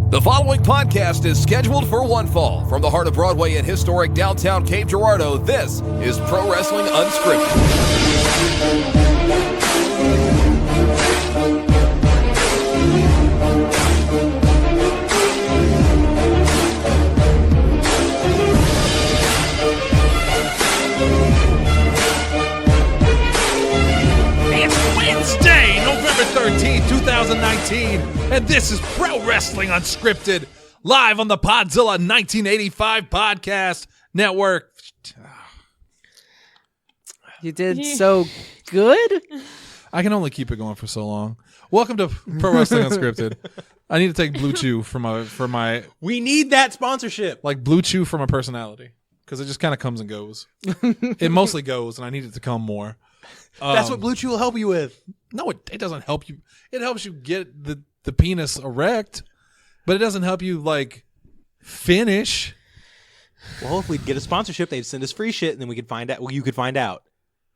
The following podcast is scheduled for one fall. From the heart of Broadway in historic downtown Cape Girardeau, this is Pro Wrestling Unscripted. Wednesday, November 13th, 2019, and this is Pro Wrestling Unscripted, live on the Podzilla 1985 Podcast Network. You did so good. I can only keep it going for so long. Welcome to Pro Wrestling Unscripted. I need to take Blue Chew for my We need that sponsorship. like Blue Chew for my personality, because it just kind of comes and goes. It mostly goes, and I need it to come more. That's what Blue Chew will help you with. No, it doesn't help you. It helps you get the penis erect, but it doesn't help you, like, finish. Well, if we'd get a sponsorship, they'd send us free shit, and then we could find out. Well, you could find out.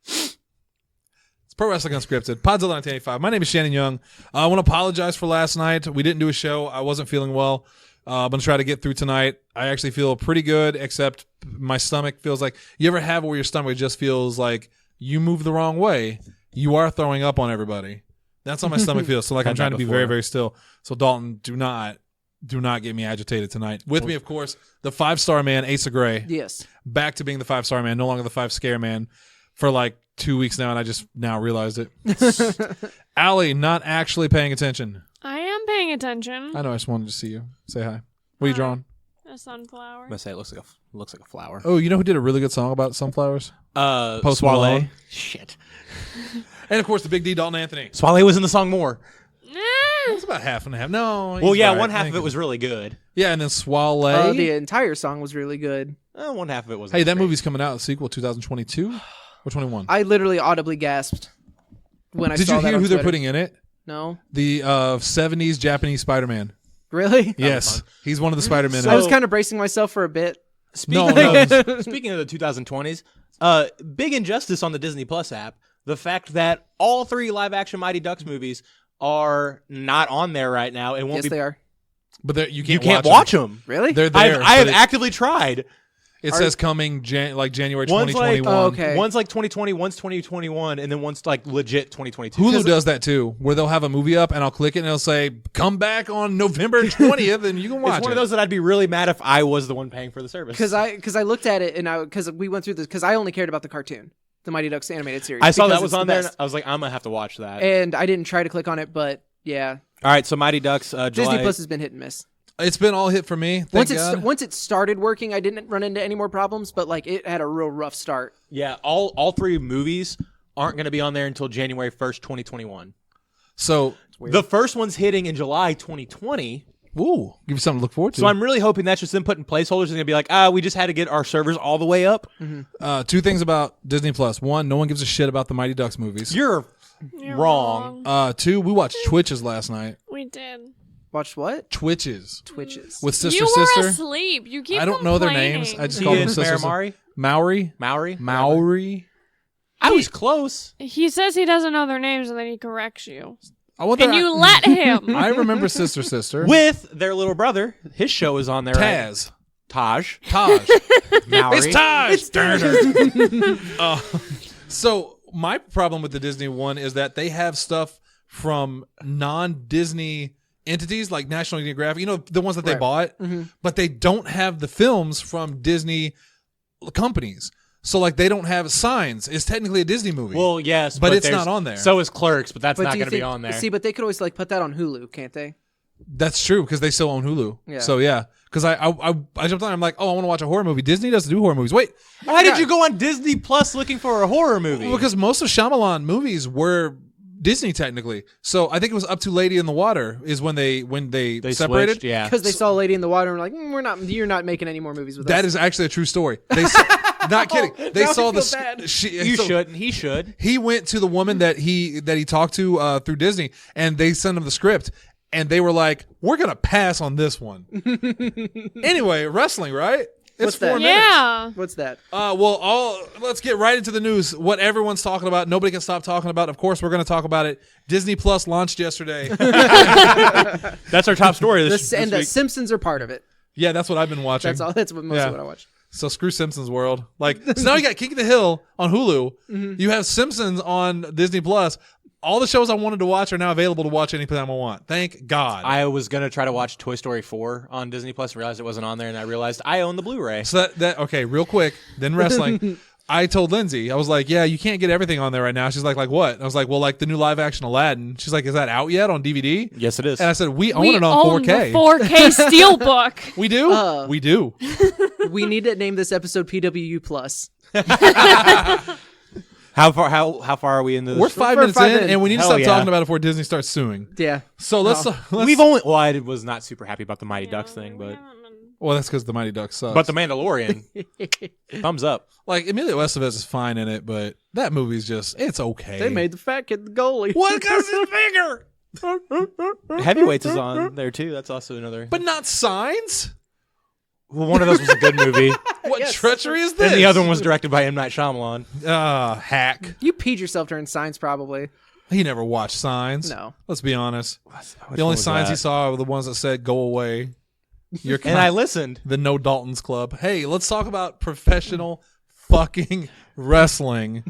It's Pro Wrestling Unscripted, Podzilla 1985. My name is Shannon Young. I want to apologize for last night. We didn't do a show. I wasn't feeling well. I'm going to try to get through tonight. I actually feel pretty good, except my stomach feels like... You ever have where your stomach just feels like you move the wrong way? You are throwing up on everybody. That's how my stomach feels. So, like, I'm trying to be very, very still. So, Dalton, do not get me agitated tonight. With me, of course, the 5-star man, Asa Gray. Yes. Back to being the 5-star man, no longer the 5-scare man for like 2 weeks now, and I just now realized it. Allie, not actually paying attention. I am paying attention. I know, I just wanted to see you. Say hi. What are you drawing? A sunflower. I'm gonna say it looks like a flower. Oh, you know who did a really good song about sunflowers? Post Swale. Malone. Shit. And, of course, the big D, Dalton Anthony. Swale was in the song more. It's about half and half. No. Well, he's yeah, right. one half of it was really good. Yeah, and then Swale. The entire song was really good. One half of it was. Hey, that movie's coming out, the sequel, 2022 or 21. I literally audibly gasped when I Did saw you that hear on who they're Twitter. putting in it? No. The 70s Japanese Spider-Man. Really? Yes. He's one of the Spider-Men. I was kind of bracing myself for a bit. No. Speaking of the 2020s, big injustice on the Disney Plus app. The fact that all 3 live-action Mighty Ducks movies are not on there right now and won't Yes, be. they are. But you You can't, can't watch them. Really? They're there. I have but actively tried. it says coming January One's like- 2021. Oh, okay. One's like 2020, one's 2021, and then one's like legit 2022. Hulu does that too, where they'll have a movie up and I'll click it and it'll say, come back on November 20th and you can watch It's one it. of those that I'd be really mad if I was the one paying for the service. Because I looked at it and because we went through this because I only cared about the cartoon, the Mighty Ducks animated series. I saw because that was it's on the there, best. and I was like, I'm gonna have to watch that. And I didn't try to click on it, but yeah, All right, so Mighty Ducks, July. Disney Plus has been hit and miss. It's been all hit for me. Thank God. Once it started working, I didn't run into any more problems, but like it had a real rough start. Yeah, all 3 movies aren't gonna be on there until January 1st, 2021. So, The first one's hitting in July 2020. ooh, give you something to look forward to. So I'm really hoping that's just them putting placeholders and gonna be like, we just had to get our servers all the way up. 2 things about Disney Plus. 1, no one gives a shit about the Mighty Ducks movies. You're You're wrong. 2, we watched Twitches last night. We did. Watched what? Twitches. Twitches. With Sister You were Sister. asleep. You keep I don't know their complaining. names. I just He call them is Sister Maori. Maori. Maori. I was close. He says he doesn't know their names and then he corrects you. I want And you let him. I remember Sister. With their little brother. His show is on there. Right? Taz. Taj. Maori. It's Taj. Taj. So my problem with the Disney one is that they have stuff from non-Disney entities like National Geographic, you know, the ones that they bought, but they don't have the films from Disney companies. So like they don't have Signs. It's technically a Disney movie. Well, yes, but it's there's- not on there. So is Clerks, but that's But not do you going to be think- on there. See, but they could always like put that on Hulu, can't they? That's true because they still own Hulu. Yeah. So yeah, because I jumped on. I'm like, oh, I want to watch a horror movie. Disney doesn't do horror movies. Wait, Why did you go on Disney Plus looking for a horror movie? because most of Shyamalan movies were Disney technically. So I think it was Up to Lady in the Water is when they separated. switched, yeah. Because they saw Lady in the Water and were like, you're not making any more movies with That us. is actually a true story. They not kidding. They Now I saw feel the bad. You should, and he should. He went to the woman that he talked to through Disney, and they sent him the script, and they were like, "We're gonna pass on this one." Anyway, wrestling, right? It's What's that? 4 minutes. Yeah. What's that? Let's get right into the news. What everyone's talking about. Nobody can stop talking about. Of course, we're going to talk about it. Disney Plus launched yesterday. That's our top story this And the week. Simpsons are part of it. Yeah, that's what I've been watching. That's all. That's what most Yeah. of what I watch. So screw Simpsons World. Like, so now you got King of the Hill on Hulu. Mm-hmm. You have Simpsons on Disney Plus. All the shows I wanted to watch are now available to watch anytime I want. Thank God. I was gonna try to watch Toy Story 4 on Disney Plus, realized it wasn't on there, and I realized I own the Blu-ray. So that okay, real quick. Then wrestling. I told Lindsay, I was like, yeah, you can't get everything on there right now. She's like what? And I was like, well, like the new live action Aladdin. She's like, is that out yet on DVD? Yes, it is. And I said, we own We it on own 4K. the 4K Steelbook. We do? We do. We need to name this episode PWU Plus. How far are we into this? We're 5 We're minutes 5 in, in. and we need to Hell stop yeah. talking about it before Disney starts suing. Yeah. So let's We've only. Well, I was not super happy about the Mighty Ducks thing, but well, that's because the Mighty Ducks sucks. the Mandalorian, thumbs up. like Emilio Estevez is fine in it, but that movie's just it's okay. They made the fat kid the goalie. what because it's bigger, Heavyweights is on there too. That's also another. but not Signs. Well, one of those was a good movie, What Yes. treachery is this? and the other one was directed by M. Night Shyamalan. Hack. You peed yourself during Signs, probably. He never watched Signs. No. Let's be honest. Which The only one was signs he that? saw were the ones that said "Go away." You're And I listened. the No Daltons Club. Hey, let's talk about professional fucking wrestling.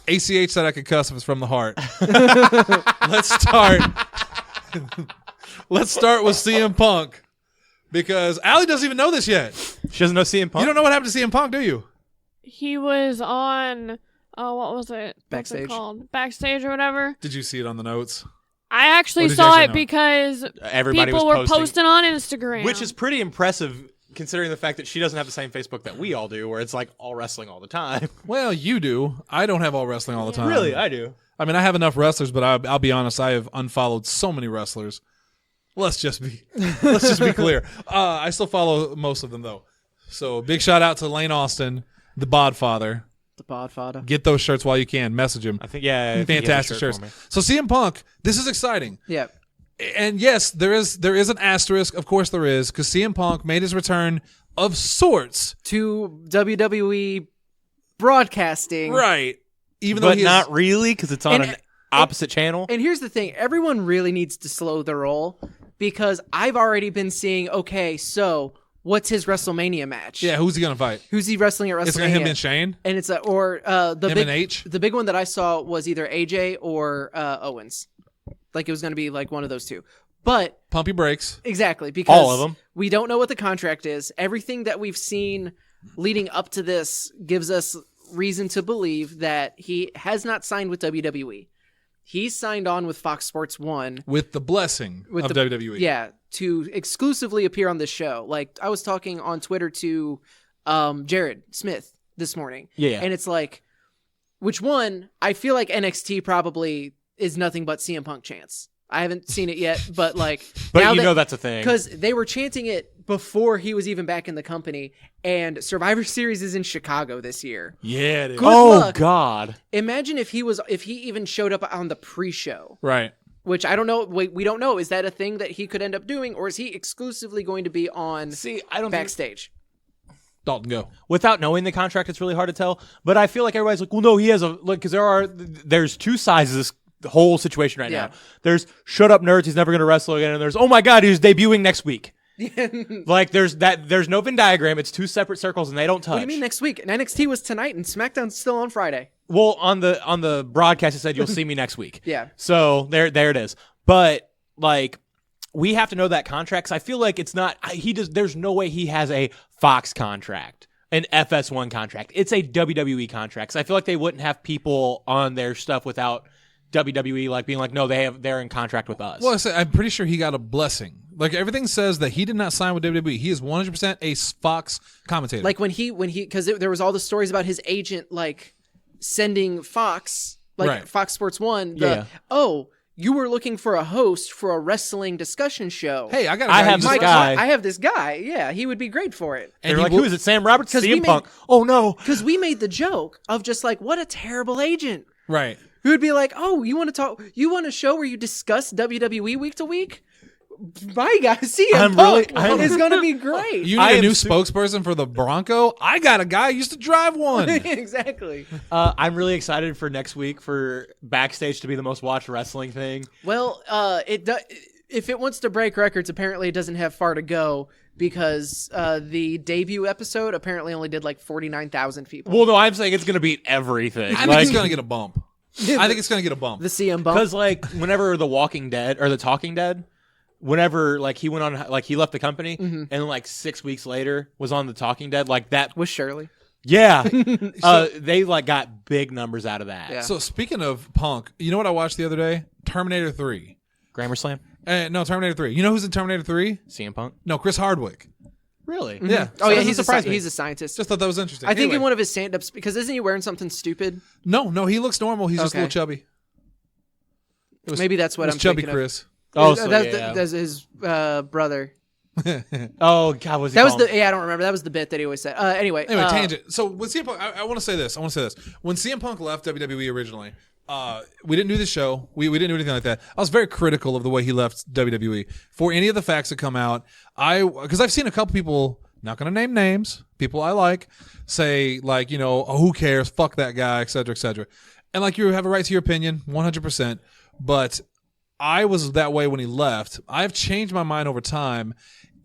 ACH said I could cuss if it's from the heart. Let's start. Let's start with CM Punk because Allie doesn't even know this yet. She doesn't know CM Punk. You don't know what happened to CM Punk, do you? He was on, what was it? What's Backstage. it called? Backstage or whatever. Did you see it on the notes? I Or actually did you saw actually it know? because Everybody people was were posting. posting on Instagram. Which is pretty impressive considering the fact that she doesn't have the same Facebook that we all do, where it's like all wrestling all the time. Well, you do. I don't have all wrestling all the time. Really, I do. I mean, I have enough wrestlers, but I'll be honest. I have unfollowed so many wrestlers. Let's just be clear. I still follow most of them though. So big shout out to Lane Austin, the Bodfather. The Podfather. Get those shirts while you can. Message him. I think he has a Fantastic shirt shirts. for me. So CM Punk, this is exciting. Yeah. And yes, there is an asterisk. Of course there is, because CM Punk made his return of sorts. To WWE broadcasting. Right. Even though But he not really, because it's on And- an opposite channel. And here's the thing. Everyone really needs to slow their roll because I've already been seeing, okay, so what's his WrestleMania match? Yeah, who's he gonna fight? Who's he wrestling at WrestleMania? It's gonna him and Shane? And it's the Him big and H? the big one that I saw was either AJ or Owens. Like it was going to be like one of those two. But Pump your brakes. exactly because All of them. we don't know what the contract is. Everything that we've seen leading up to this gives us reason to believe that he has not signed with WWE. He's signed on with Fox Sports 1 With the blessing with of the WWE. Yeah, to exclusively appear on this show. Like I was talking on Twitter to Jared Smith this morning. Yeah. And it's like, which one? I feel like NXT probably is nothing but CM Punk chants. I haven't seen it yet, but like, But you know that's a thing. because they were chanting it before he was even back in the company. And Survivor Series is in Chicago this year. Yeah, it is. Good Oh luck. God. Imagine if he even showed up on the pre-show. Right. Which I don't know. We don't know. Is that a thing that he could end up doing, or is he exclusively going to be on See, I don't think, backstage? Dalton, go. without knowing the contract, it's really hard to tell. But I feel like everybody's like, well, no, he has a like because there's two sides of this whole situation right Yeah. now. There's shut up nerds, he's never going to wrestle again, and there's oh my God, he's debuting next week. Like there's no Venn diagram. It's two separate circles and they don't touch. What do you mean next week? And NXT was tonight, and SmackDown's still on Friday. Well, on the broadcast, it said you'll see me next week. Yeah. So there it is. But like, we have to know that contract. 'Cause I feel like it's not. There's no way he has a Fox contract, an FS1 contract. It's a WWE contract. 'Cause I feel like they wouldn't have people on their stuff without WWE like being like, no, they're in contract with us. Well, I'm pretty sure he got a blessing. Like everything says that he did not sign with WWE. He is 100% a Fox commentator. Like when he because there was all the stories about his agent like sending Fox Right. Fox Sports 1. Yeah. Oh, you were looking for a host for a wrestling discussion show. hey, I got. I have this this Mike, guy. I have this guy. Yeah, he would be great for it. They're like, who is it? Sam Roberts? 'Cause we CM made- Punk. Oh no. Because we made the joke of just like, what a terrible agent. Right. Who would be like, oh, you want to talk? You want a show where you discuss WWE week to week? my guy, CM Punk is going to be great. You need a new spokesperson for the Bronco? I got a guy who used to drive one. Exactly. I'm really excited for next week for Backstage to be the most watched wrestling thing. Well, if it wants to break records, apparently it doesn't have far to go because the debut episode apparently only did like 49,000 people. Well, no, I'm saying it's going to beat everything. I think it's going to get a bump. I think it's going to get a bump. The CM bump. Because like whenever The Walking Dead or The Talking Dead, whenever like he went on, like he left the company and like 6 weeks later was on The Talking Dead, like that with Shirley. Yeah. They like got big numbers out of that. Yeah. So speaking of Punk, you know what I watched the other day? Terminator 3. Grammar Slam? No, Terminator 3. You know who's in Terminator 3? CM Punk? No, Chris Hardwick. Really? Yeah. Oh, yeah, he's he's a scientist. Just thought that was interesting. I think Anyway. in one of his stand-ups, because isn't he wearing something stupid? No, he looks normal. He's just a little chubby. Maybe that's what I'm chubby thinking Chris. Oh, of. so That's his brother. Oh, God, was he That was called? I don't remember. That was the bit that he always said. Anyway, tangent. So with CM Punk, I want to say this. When CM Punk left WWE originally, we didn't do the show. We didn't do anything like that. I was very critical of the way he left WWE. For any of the facts that come out, because I've seen a couple people, not going to name names, people I like, say like, oh, who cares? Fuck that guy, et cetera, et cetera. And like, you have a right to your opinion, 100%. But I was that way when he left. I've changed my mind over time.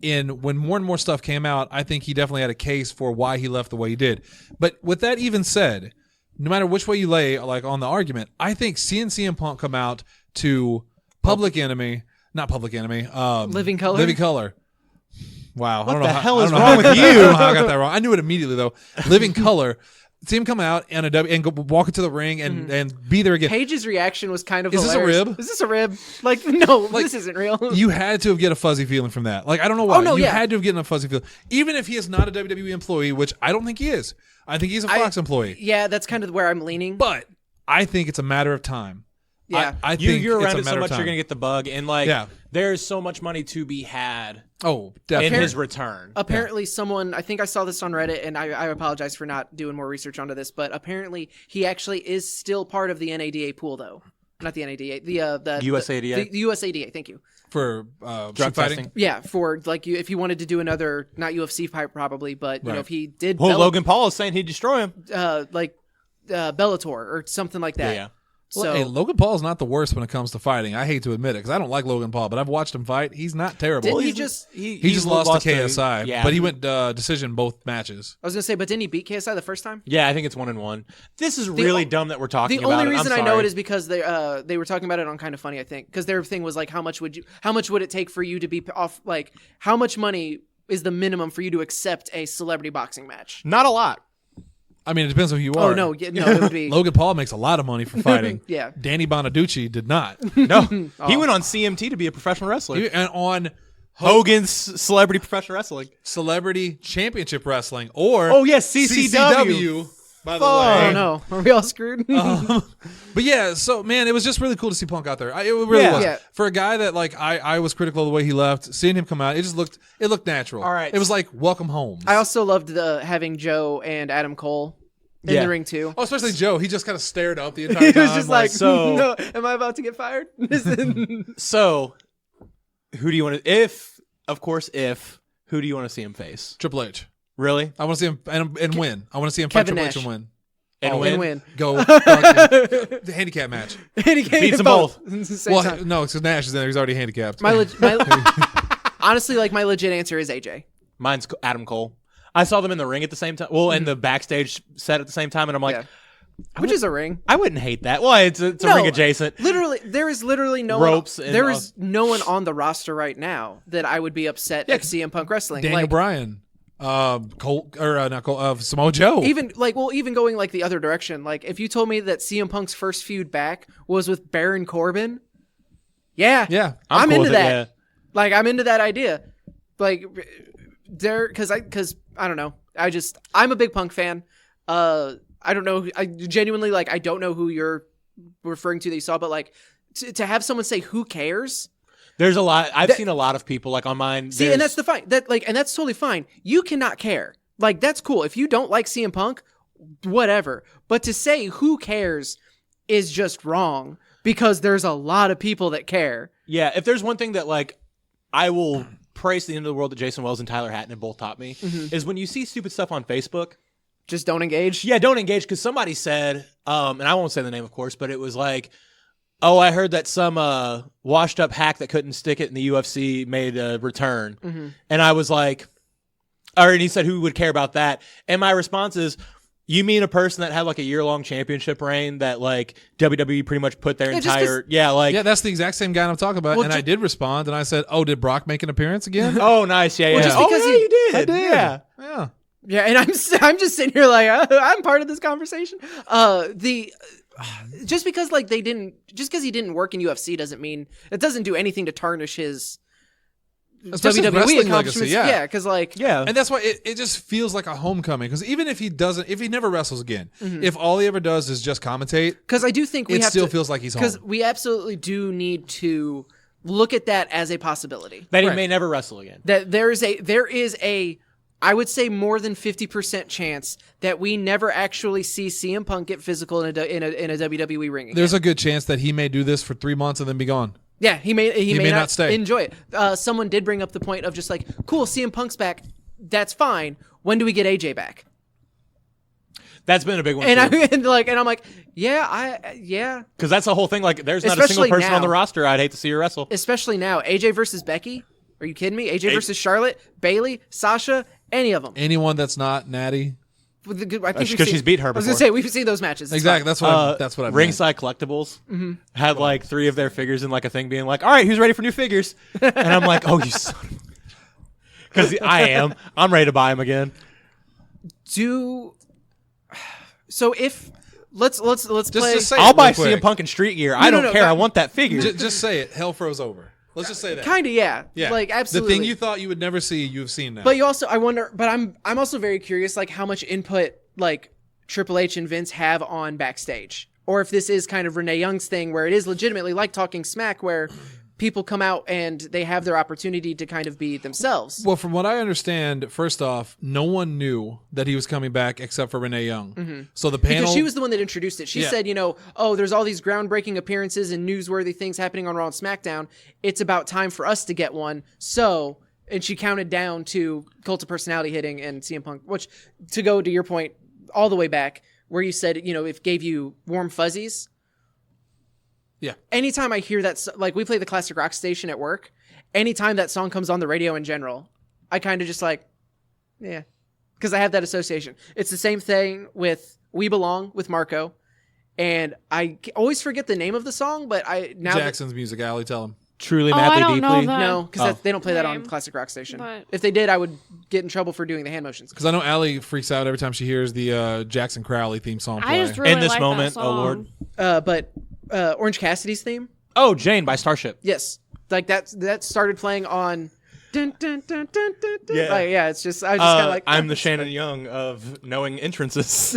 When more and more stuff came out, I think he definitely had a case for why he left the way he did. But with that even said, no matter which way you lay, like on the argument, I think seeing CM Punk come out to Living Color. Living Color. Wow. What the hell is wrong with you? I don't know how I got that wrong. I knew it immediately though. Living Color. See him come out and go walk into the ring and be there again. Paige's reaction was kind of Is hilarious. this a rib? Is this a rib? Like, no, this isn't real. You had to have get a fuzzy feeling from that. Like, I don't know why. Oh, no, you yeah. had to have gotten a fuzzy feeling. Even if he is not a WWE employee, which I don't think he is. I think he's a Fox employee. Yeah, that's kind of where I'm leaning. But I think it's a matter of time. Yeah. I think you're it's around a it so matter much of you're time. gonna get the bug, and like there's so much money to be had Oh, in definitely. his return. Apparently someone, I think I saw this on Reddit, and I apologize for not doing more research onto this, but apparently he actually is still part of the NADA pool, though. Not the NADA, the USADA? The USADA, thank you. For Drug fighting. testing. Yeah, for like if you wanted to do another, not UFC fight probably, but you know, if he did Well, Logan Paul is saying he'd destroy him. Bellator or something like that. Yeah. So Well, hey, Logan Paul's not the worst when it comes to fighting. I hate to admit it because I don't like Logan Paul, but I've watched him fight. He's not terrible. Didn't he just? He just lost to KSI, yeah. but he went decision both matches. I was gonna say, but didn't he beat KSI the first time? Yeah, I think it's 1-1. This is really dumb that we're talking The about only it. reason I'm I know sorry. it is because they were talking about it on Kind of Funny, I think, because their thing was like, how much would it take for you to be off? Like, how much money is the minimum for you to accept a celebrity boxing match? Not a lot. I mean, it depends on who you are. Oh no, it would be Logan Paul makes a lot of money for fighting. Yeah. Danny Bonaducci did not. No. He went on CMT to be a professional wrestler. And on Hogan's Celebrity Professional Wrestling. Celebrity Championship Wrestling or Oh, yes, CCW. by the Oh way. no, are we all screwed? But yeah, so man, it was just really cool to see Punk out there. It really was. Yeah. For a guy that like I was critical of the way he left, seeing him come out, it looked natural. All right. It was like welcome home. I also loved having Joe and Adam Cole in the ring too. Oh, especially Joe. He just kind of stared up the entire He time. was just like, so- no, am I about to get fired? So, who do you want to... who do you want to see him face? Triple H. Really? I want to see him and win. I want to see him fight Kevin Triple H Nash. and win. And Oh, win? And win. Go. The handicap match. Beats them both. Well, no, because Nash is there. He's already handicapped. Honestly, like my legit answer is AJ. Mine's Adam Cole. I saw them in the ring at the same time. Well, in the backstage set at the same time, and I'm like... Yeah. Which is a ring. I wouldn't hate that. Well, it's a ring adjacent. Literally, there is literally no Ropes one. and, There is no one on the roster right now that I would be upset at CM Punk wrestling. Daniel like, Bryan. Cole or not Cole. Samoa Joe. even going like the other direction. Like if you told me that CM Punk's first feud back was with Baron Corbin, yeah, I'm cool into with it, that. yeah. Like I'm into that idea. Like there, because I don't know. I'm a big Punk fan. I don't know. I genuinely like. I don't know who you're referring to that you saw, but like to have someone say "Who cares?" There's a lot. I've seen a lot of people like on mine. See, and that's the fine. And that's totally fine. You cannot care. Like that's cool. If you don't like CM Punk, whatever. But to say "Who cares?" is just wrong because there's a lot of people that care. Yeah, if there's one thing that like I will praise the end of the world that Jason Wells and Tyler Hatton have both taught me is when you see stupid stuff on Facebook. Just don't engage. Yeah, don't engage, because somebody said, and I won't say the name, of course, but it was like, oh, I heard that some washed up hack that couldn't stick it in the UFC made a return. And I was like, and he said, who would care about that? And my response is, you mean a person that had like a year-long championship reign that like WWE pretty much put their entire Yeah, that's the exact same guy I'm talking about. Well, and I did respond, and I said, "Oh, did Brock make an appearance again?" Oh, nice, yeah. Just Oh, because yeah, he- you did, I did. yeah. Yeah, and I'm just sitting here like I'm part of this conversation. Just because like he didn't work in UFC doesn't do anything to tarnish his Especially WWE wrestling accomplishments. legacy, yeah. Because like Yeah. And that's why it just feels like a homecoming. Because even if he never wrestles again, if all he ever does is just commentate, because I do think we it have still to, feels like he's because home. we absolutely do need to look at that as a possibility. That he Right. may never wrestle again. That there is a I would say more than 50% chance that we never actually see CM Punk get physical in a WWE ring again. There's a good chance that he may do this for 3 months and then be gone. Yeah, he may not stay. enjoy it. Someone did bring up the point of just like, cool, CM Punk's back. That's fine. When do we get AJ back? That's been a big one, And too. I'm like, yeah. Because that's the whole thing. Like, there's not a Especially single person now. on the roster I'd hate to see her wrestle. Especially now, AJ versus Becky. Are you kidding me? AJ versus Charlotte, Bayley, Sasha, any of them. Anyone that's not Natty. I think we've Because seen- she's beat her I was before. gonna say we've seen those matches. It's Exactly. fine. That's what I meant. Ringside Collectibles had like 3 of their figures in like a thing being like, all right, who's ready for new figures? And I'm like, oh, you son of... Because I am. I'm ready to buy them again. So if let's play. Just say it I'll buy real quick. CM Punk in Street Gear. I don't no, care. that- I want that figure. Just say it. Hell froze over. Let's just say that. Kind of, yeah. Yeah. Like absolutely. The thing you thought you would never see, you've seen now. But you also, I wonder. But I'm also very curious, like how much input like Triple H and Vince have on backstage, or if this is kind of Renee Young's thing, where it is legitimately like Talking Smack, where people come out and they have their opportunity to kind of be themselves. Well, from what I understand, first off, no one knew that he was coming back except for Renee Young. So the panel, Because she was the one that introduced it. She Yeah. said, there's all these groundbreaking appearances and newsworthy things happening on Raw and SmackDown. It's about time for us to get one. So, and she counted down to Cult of Personality hitting and CM Punk, which, to go to your point all the way back, where you said, it gave you warm fuzzies. Yeah. Anytime I hear that, like we play the classic rock station at work, anytime that song comes on the radio in general, I kind of just like, yeah, because I have that association. It's the same thing with We Belong with Marco, and I always forget the name of the song, but Jackson's Music Alley. Tell him. Truly, I madly, don't know deeply. that. no, because Oh. they don't play that on Name. classic rock station. But- If they did, I would get in trouble for doing the hand motions. Because I know Allie freaks out every time she hears the Jackson Crowley theme song play. I just really In this like moment, that oh, Lord. song. But Orange Cassidy's theme, Oh, Jane by Starship. yes, like that started playing on. Dun, dun, dun, dun, dun, dun. Yeah. Like, yeah, it's just I was just kind of like I'm the Shannon Young of knowing entrances.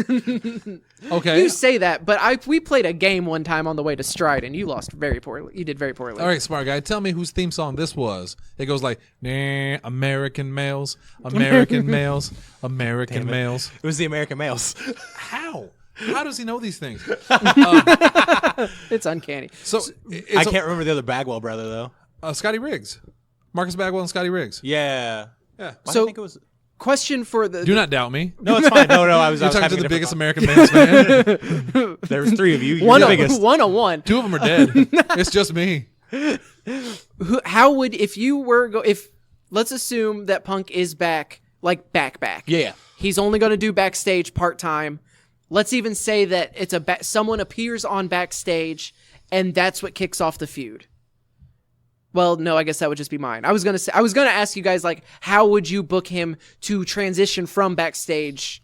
Okay. You say that, but we played a game one time on the way to Stride, and you lost very poorly. You did very poorly. All right, smart guy. Tell me whose theme song this was. It goes like, nah, American males, American males, American males. It was the American Males. How? How does he know these things? It's uncanny. So I can't remember the other Bagwell brother, though. Scotty Riggs, Marcus Bagwell, and Scotty Riggs. Yeah. Yeah. Why So- do I think it was... Question for the Do not doubt me. No, it's fine. No, I was You're talking having to a the biggest different American males fan. thought. There was 3 of you. You're one the on biggest. 101. 2 of them are dead. It's just me. How would if you were if let's assume that Punk is back, like back. Yeah. He's only going to do backstage part time. Let's even say that it's someone appears on backstage, and that's what kicks off the feud. Well, no, I guess that would just be mine. I was gonna ask you guys, like, how would you book him to transition from backstage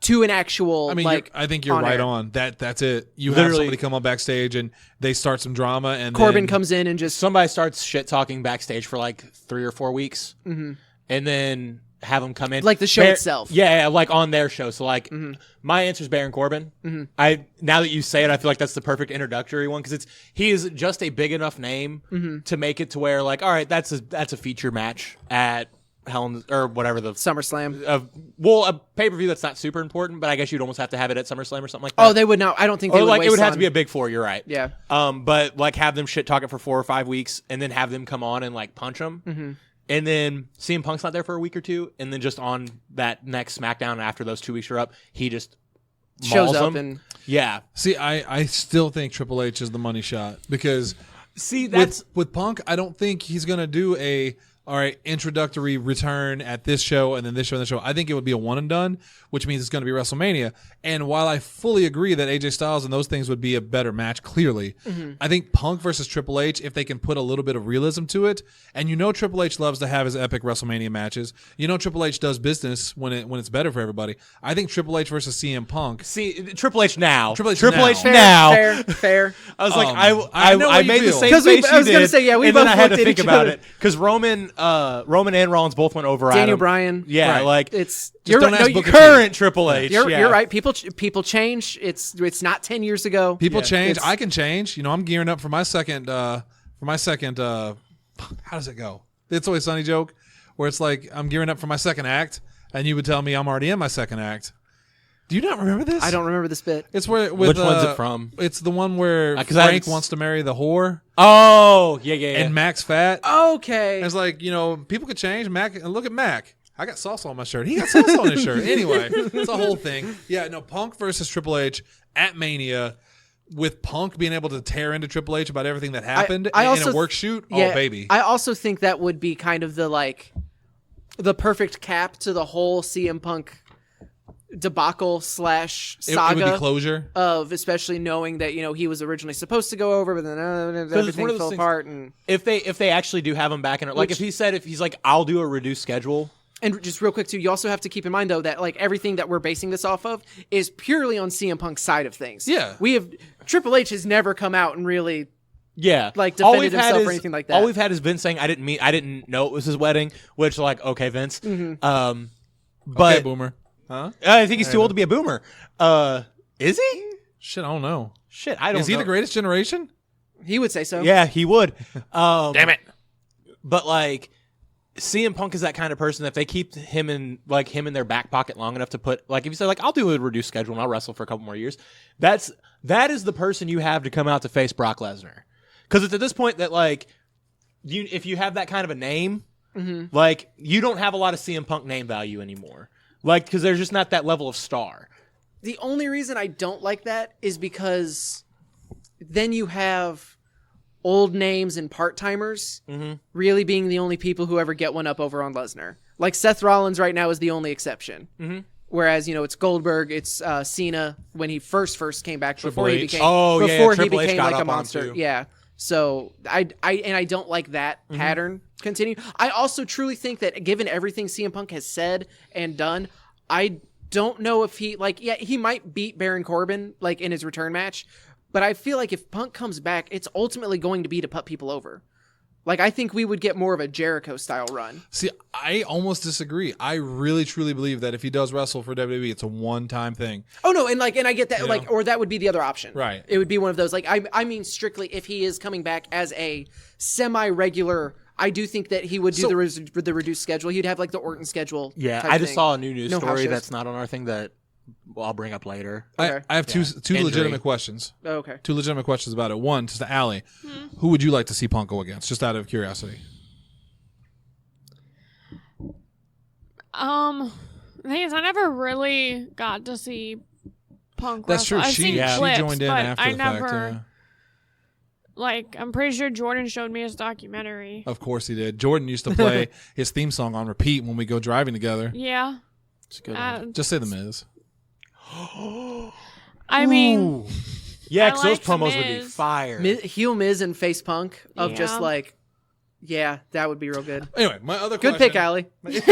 to an actual? I mean, like, I think you're on right air? on. That's it. You have Literally- somebody come on backstage and they start some drama, and Corbin then, comes in and just Somebody starts shit talking backstage for like 3 or 4 weeks, and then have them come in Like the show itself. Yeah, like on their show. So like, my answer is Baron Corbin. I now that you say it, I feel like that's the perfect introductory one because he is just a big enough name to make it to where like, all right, that's a feature match at or whatever the SummerSlam. a pay-per-view that's not super important, but I guess you'd almost have to have it at SummerSlam or something like that. Oh, they would not. I don't think they or would like waste it would have on- to be a big 4. You're right. Yeah. But like have them shit talk it for 4 or 5 weeks, and then have them come on and like punch them, and then CM Punk's not there for a week or 2, and then just on that next SmackDown after those 2 weeks are up, he just shows mauls up them. and See, I still think Triple H is the money shot because see that's with Punk, I don't think he's gonna do a introductory return at this show and then this show and this show. I think it would be a one and done, which means it's going to be WrestleMania. And while I fully agree that AJ Styles and those things would be a better match, clearly, I think Punk versus Triple H, if they can put a little bit of realism to it, and Triple H loves to have his epic WrestleMania matches. Triple H does business when it's better for everybody. I think Triple H versus CM Punk. see Triple H now. Triple H fair, now. fair. I was like, I know I what you made the feel. same 'Cause face I was you gonna did, say, yeah, we and then both I had to looked at think each about other. it because Roman and Rollins both went over. Daniel Adam. Bryan. Yeah, Right. like It's Just you're don't right. ask No, Booker T. current Triple H. you're yeah. right. People change. It's not 10 years ago. People change. It's- I can change. I'm gearing up for my second. How does it go? It's always Sunny joke, where it's like I'm gearing up for my second act, and you would tell me I'm already in my second act. Do you not remember this? I don't remember this bit. It's where with, Which one's it from? It's the one where 'cause I Frank haven't wants to marry the whore, Oh yeah. and Mac's fat. Okay. And it's like people could change. Mac, and look at Mac. I got salsa on my shirt. He got salsa on his shirt. Anyway, it's a whole thing. Yeah, no, Punk versus Triple H at Mania, with Punk being able to tear into Triple H about everything that happened I in also a work shoot. Yeah, Oh, baby. I also think that would be kind of the perfect cap to the whole CM Punk debacle / saga it would be closure. of especially knowing that he was originally supposed to go over, but then everything one of those fell things- apart. And if they actually do have him back in it, like if he's like I'll do a reduced schedule. just real quick too, you also have to keep in mind though that everything that we're basing this off of is purely on CM Punk's side of things. Yeah. Triple H has never come out and really Yeah, defended himself or anything like that. All we've had is Vince saying I didn't know it was his wedding, which like okay Vince, but Okay, boomer. Huh? I think he's too old to be a boomer. Is he? Shit, I don't know. Shit, I don't. Is he know. the greatest generation? he would say so. Yeah, he would. Damn it. But like, CM Punk is that kind of person. If they keep him in their back pocket long enough to put if you say I'll do a reduced schedule and I'll wrestle for a couple more years, that is the person you have to come out to face Brock Lesnar. Because it's at this point that if you have that kind of a name, you don't have a lot of CM Punk name value anymore. Because there's just not that level of star. The only reason I don't like that is because then you have old names and part-timers really being the only people who ever get one up over on Lesnar. Like Seth Rollins right now is the only exception. Whereas, it's Goldberg, it's Cena when he first came back before he H. became Oh, yeah, before he Triple H became got like up a on him, monster. too. Yeah. So I don't like that pattern continue. I also truly think that given everything CM Punk has said and done, I don't know if he he might beat Baron Corbin in his return match, but I feel like if Punk comes back, it's ultimately going to be to put people over. I think we would get more of a Jericho style run. See, I almost disagree. I really truly believe that if he does wrestle for WWE, it's a one-time thing. Oh no, and I get that or that would be the other option. Right. It would be one of those I mean strictly if he is coming back as a semi-regular, I do think that he would do the reduced schedule. He'd have the Orton schedule. Yeah, type I just thing. saw a new news No house story shows. that's not on our thing that I'll bring up later. Okay. I have two Injury. legitimate questions. Oh, okay. Two legitimate questions about it. One, just to Allie, who would you like to see Punk go against, just out of curiosity? The thing is, I never really got to see Punk That's wrestle. true. I've She seen clips, joined in but after I the never, fact. Yeah. I'm pretty sure Jordan showed me his documentary. Of course he did. Jordan used to play his theme song on repeat when we go driving together. Yeah. It's a good. Just say The Miz. I mean, Yeah, I because those like The promos would be Miz. fire. Heel Miz and face Punk of just Yeah. yeah, that would be real good. Anyway, my other Good question. pick, Allie. Great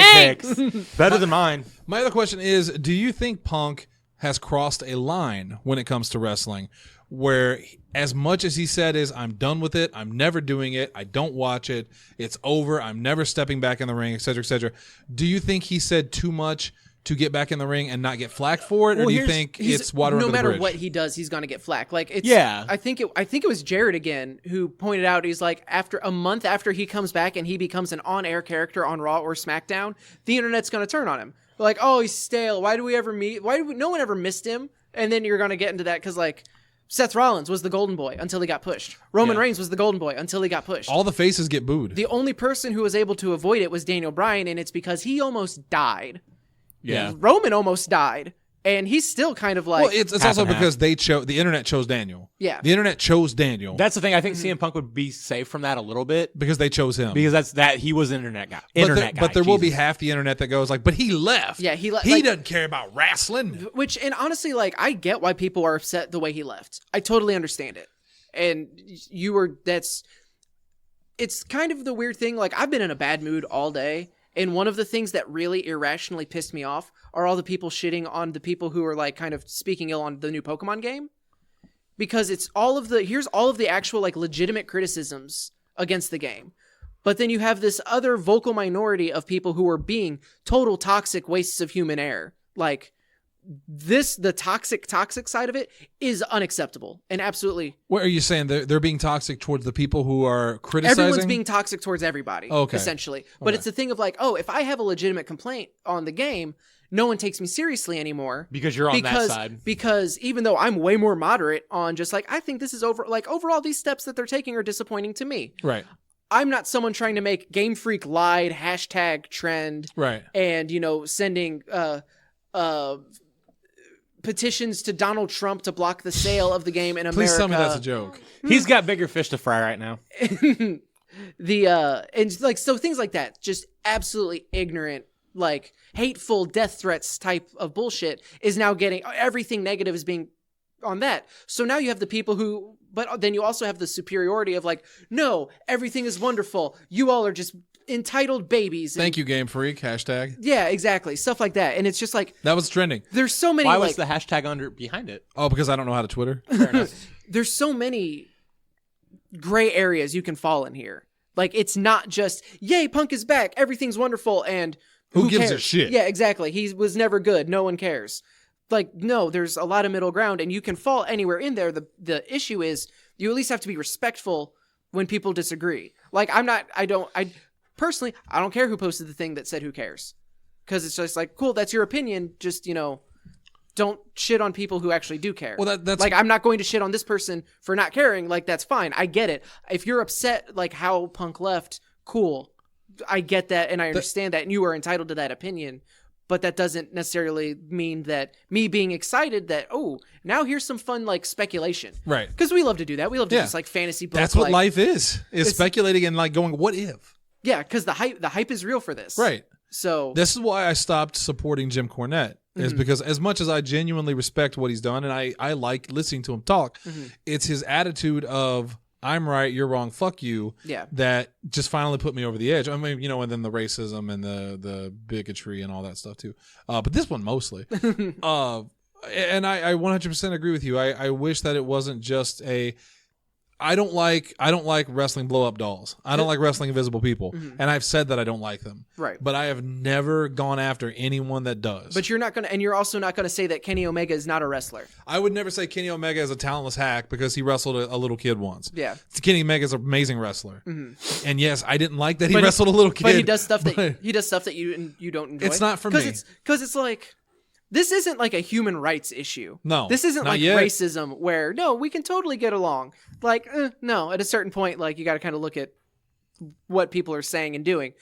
Thanks. picks. Better than mine. My other question is, do you think Punk has crossed a line when it comes to wrestling where as much as he said is, I'm done with it, I'm never doing it, I don't watch it, it's over, I'm never stepping back in the ring, etc., etc. Do you think he said too much to get back in the ring and not get flack for it, or do you think it's water under the bridge? No matter what he does, he's going to get flack. Like, it's, Yeah. I think it was Jared again who pointed out, he's like, after a month after he comes back and he becomes an on-air character on Raw or SmackDown, the internet's going to turn on him. Like, oh, he's stale. Why do we ever meet? No one ever missed him? And then you're going to get into that because, like, Seth Rollins was the golden boy until he got pushed. Roman Reigns was the golden boy until he got pushed. All the faces get booed. The only person who was able to avoid it was Daniel Bryan, and it's because he almost died. Yeah. Roman almost died, and he's still kind of like... Well, it's also because the internet chose Daniel. Yeah. The internet chose Daniel That's the thing. I think CM Punk would be safe from that a little bit because they chose him. because he was an internet guy. But there will be half the internet that goes like, but he left. Yeah, he left. He Like, doesn't care about wrestling. which, and honestly, like, I get why people are upset the way he left. I totally understand it. And it's kind of the weird thing. Like, I've been in a bad mood all day. And one of the things that really irrationally pissed me off are all the people shitting on the people who are like kind of speaking ill on the new Pokemon game. Because here's all of the actual like legitimate criticisms against the game. But then you have this other vocal minority of people who are being total toxic wastes of human air. Like, the toxic side of it is unacceptable and absolutely. What are you saying? They're being toxic towards the people who are criticizing? Everyone's being toxic towards everybody, essentially. But it's the thing of like, oh, if I have a legitimate complaint on the game, no one takes me seriously anymore. because you're on that side. Because even though I'm way more moderate on just like, I think this is overall these steps that they're taking are disappointing to me. Right. I'm not someone trying to make Game Freak lied, hashtag trend, Right. and, sending petitions to Donald Trump to block the sale of the game in America. Please tell me that's a joke. He's got bigger fish to fry right now. And like, so things like that, just absolutely ignorant, like hateful death threats type of bullshit is now getting everything negative is being on that. So now you have the people who, but then you also have the superiority of like, no, everything is wonderful. You all are just entitled babies. Thank you, Game Freak. Hashtag. Yeah, exactly. Stuff like that. And it's just like, That was trending. there's so many, Why like, was the hashtag behind it? Oh, because I don't know how to Twitter. there's so many gray areas you can fall in here. Like, it's not just, yay, Punk is back, everything's wonderful, and Who gives a cares? shit? Yeah, exactly. He was never good. No one cares. Like, no, there's a lot of middle ground, and you can fall anywhere in there. The issue is you at least have to be respectful when people disagree. Like, personally, I don't care who posted the thing that said who cares. Because it's just like, cool, that's your opinion. Just, don't shit on people who actually do care. Well, that's like, I'm not going to shit on this person for not caring. Like, that's fine. I get it. If you're upset, like how Punk left, cool. I get that and I understand that, and you are entitled to that opinion. But that doesn't necessarily mean that me being excited that, oh, now here's some fun, like, speculation. Right. Because we love to do that. We love to just, like, fantasy book. That's what like, life is speculating and like going, what if? Yeah, because the hype is real for this. Right. So This is why I stopped supporting Jim Cornette. Is because as much as I genuinely respect what he's done and I like listening to him talk, it's his attitude of I'm right, you're wrong, fuck you. Yeah. That just finally put me over the edge. I mean, and then the racism and the bigotry and all that stuff too. But this one mostly. And I 100% agree with you. I wish that it wasn't just I don't like wrestling blow up dolls. I don't like wrestling invisible people. And I've said that I don't like them. Right. But I have never gone after anyone that does. But you're not gonna, and you're also not gonna say that Kenny Omega is not a wrestler. I would never say Kenny Omega is a talentless hack because he wrestled a little kid once. Yeah. Kenny Omega is an amazing wrestler. And yes, I didn't like that he wrestled a little kid. But he does stuff that you don't enjoy. It's not for me. Because it's like, this isn't like a human rights issue. No, this isn't not like yet. racism where no, we can totally get along. Like, no, at a certain point, like, you got to kind of look at what people are saying and doing.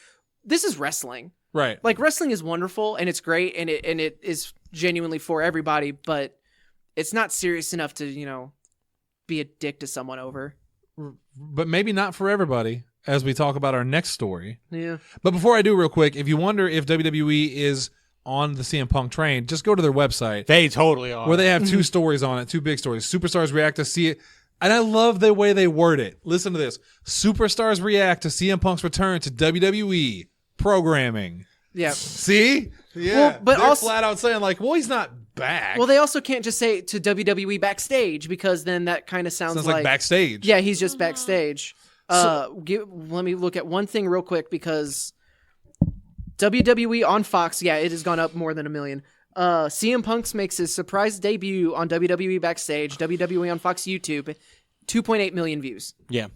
This is wrestling. Right. Like, wrestling is wonderful and it's great and it is genuinely for everybody, but it's not serious enough to, be a dick to someone over. But maybe not for everybody, as we talk about our next story. Yeah. But before I do, real quick, if you wonder if WWE is on the CM Punk train, just go to their website They totally are. where they have two stories on it, two big stories. Superstars react to see it. And I love the way they word it. Listen to this. Superstars react to CM Punk's return to WWE programming. Yeah. See? Yeah. Well, but they're also- flat out saying like, well, he's not back. Well, they also can't just say to WWE backstage because then that kind of sounds like backstage. Yeah, he's just backstage. Let me look at one thing real quick because WWE on Fox, yeah, it has gone up more than 1 million. CM Punk's makes his surprise debut on WWE Backstage, WWE on Fox YouTube, 2.8 million views. Yeah.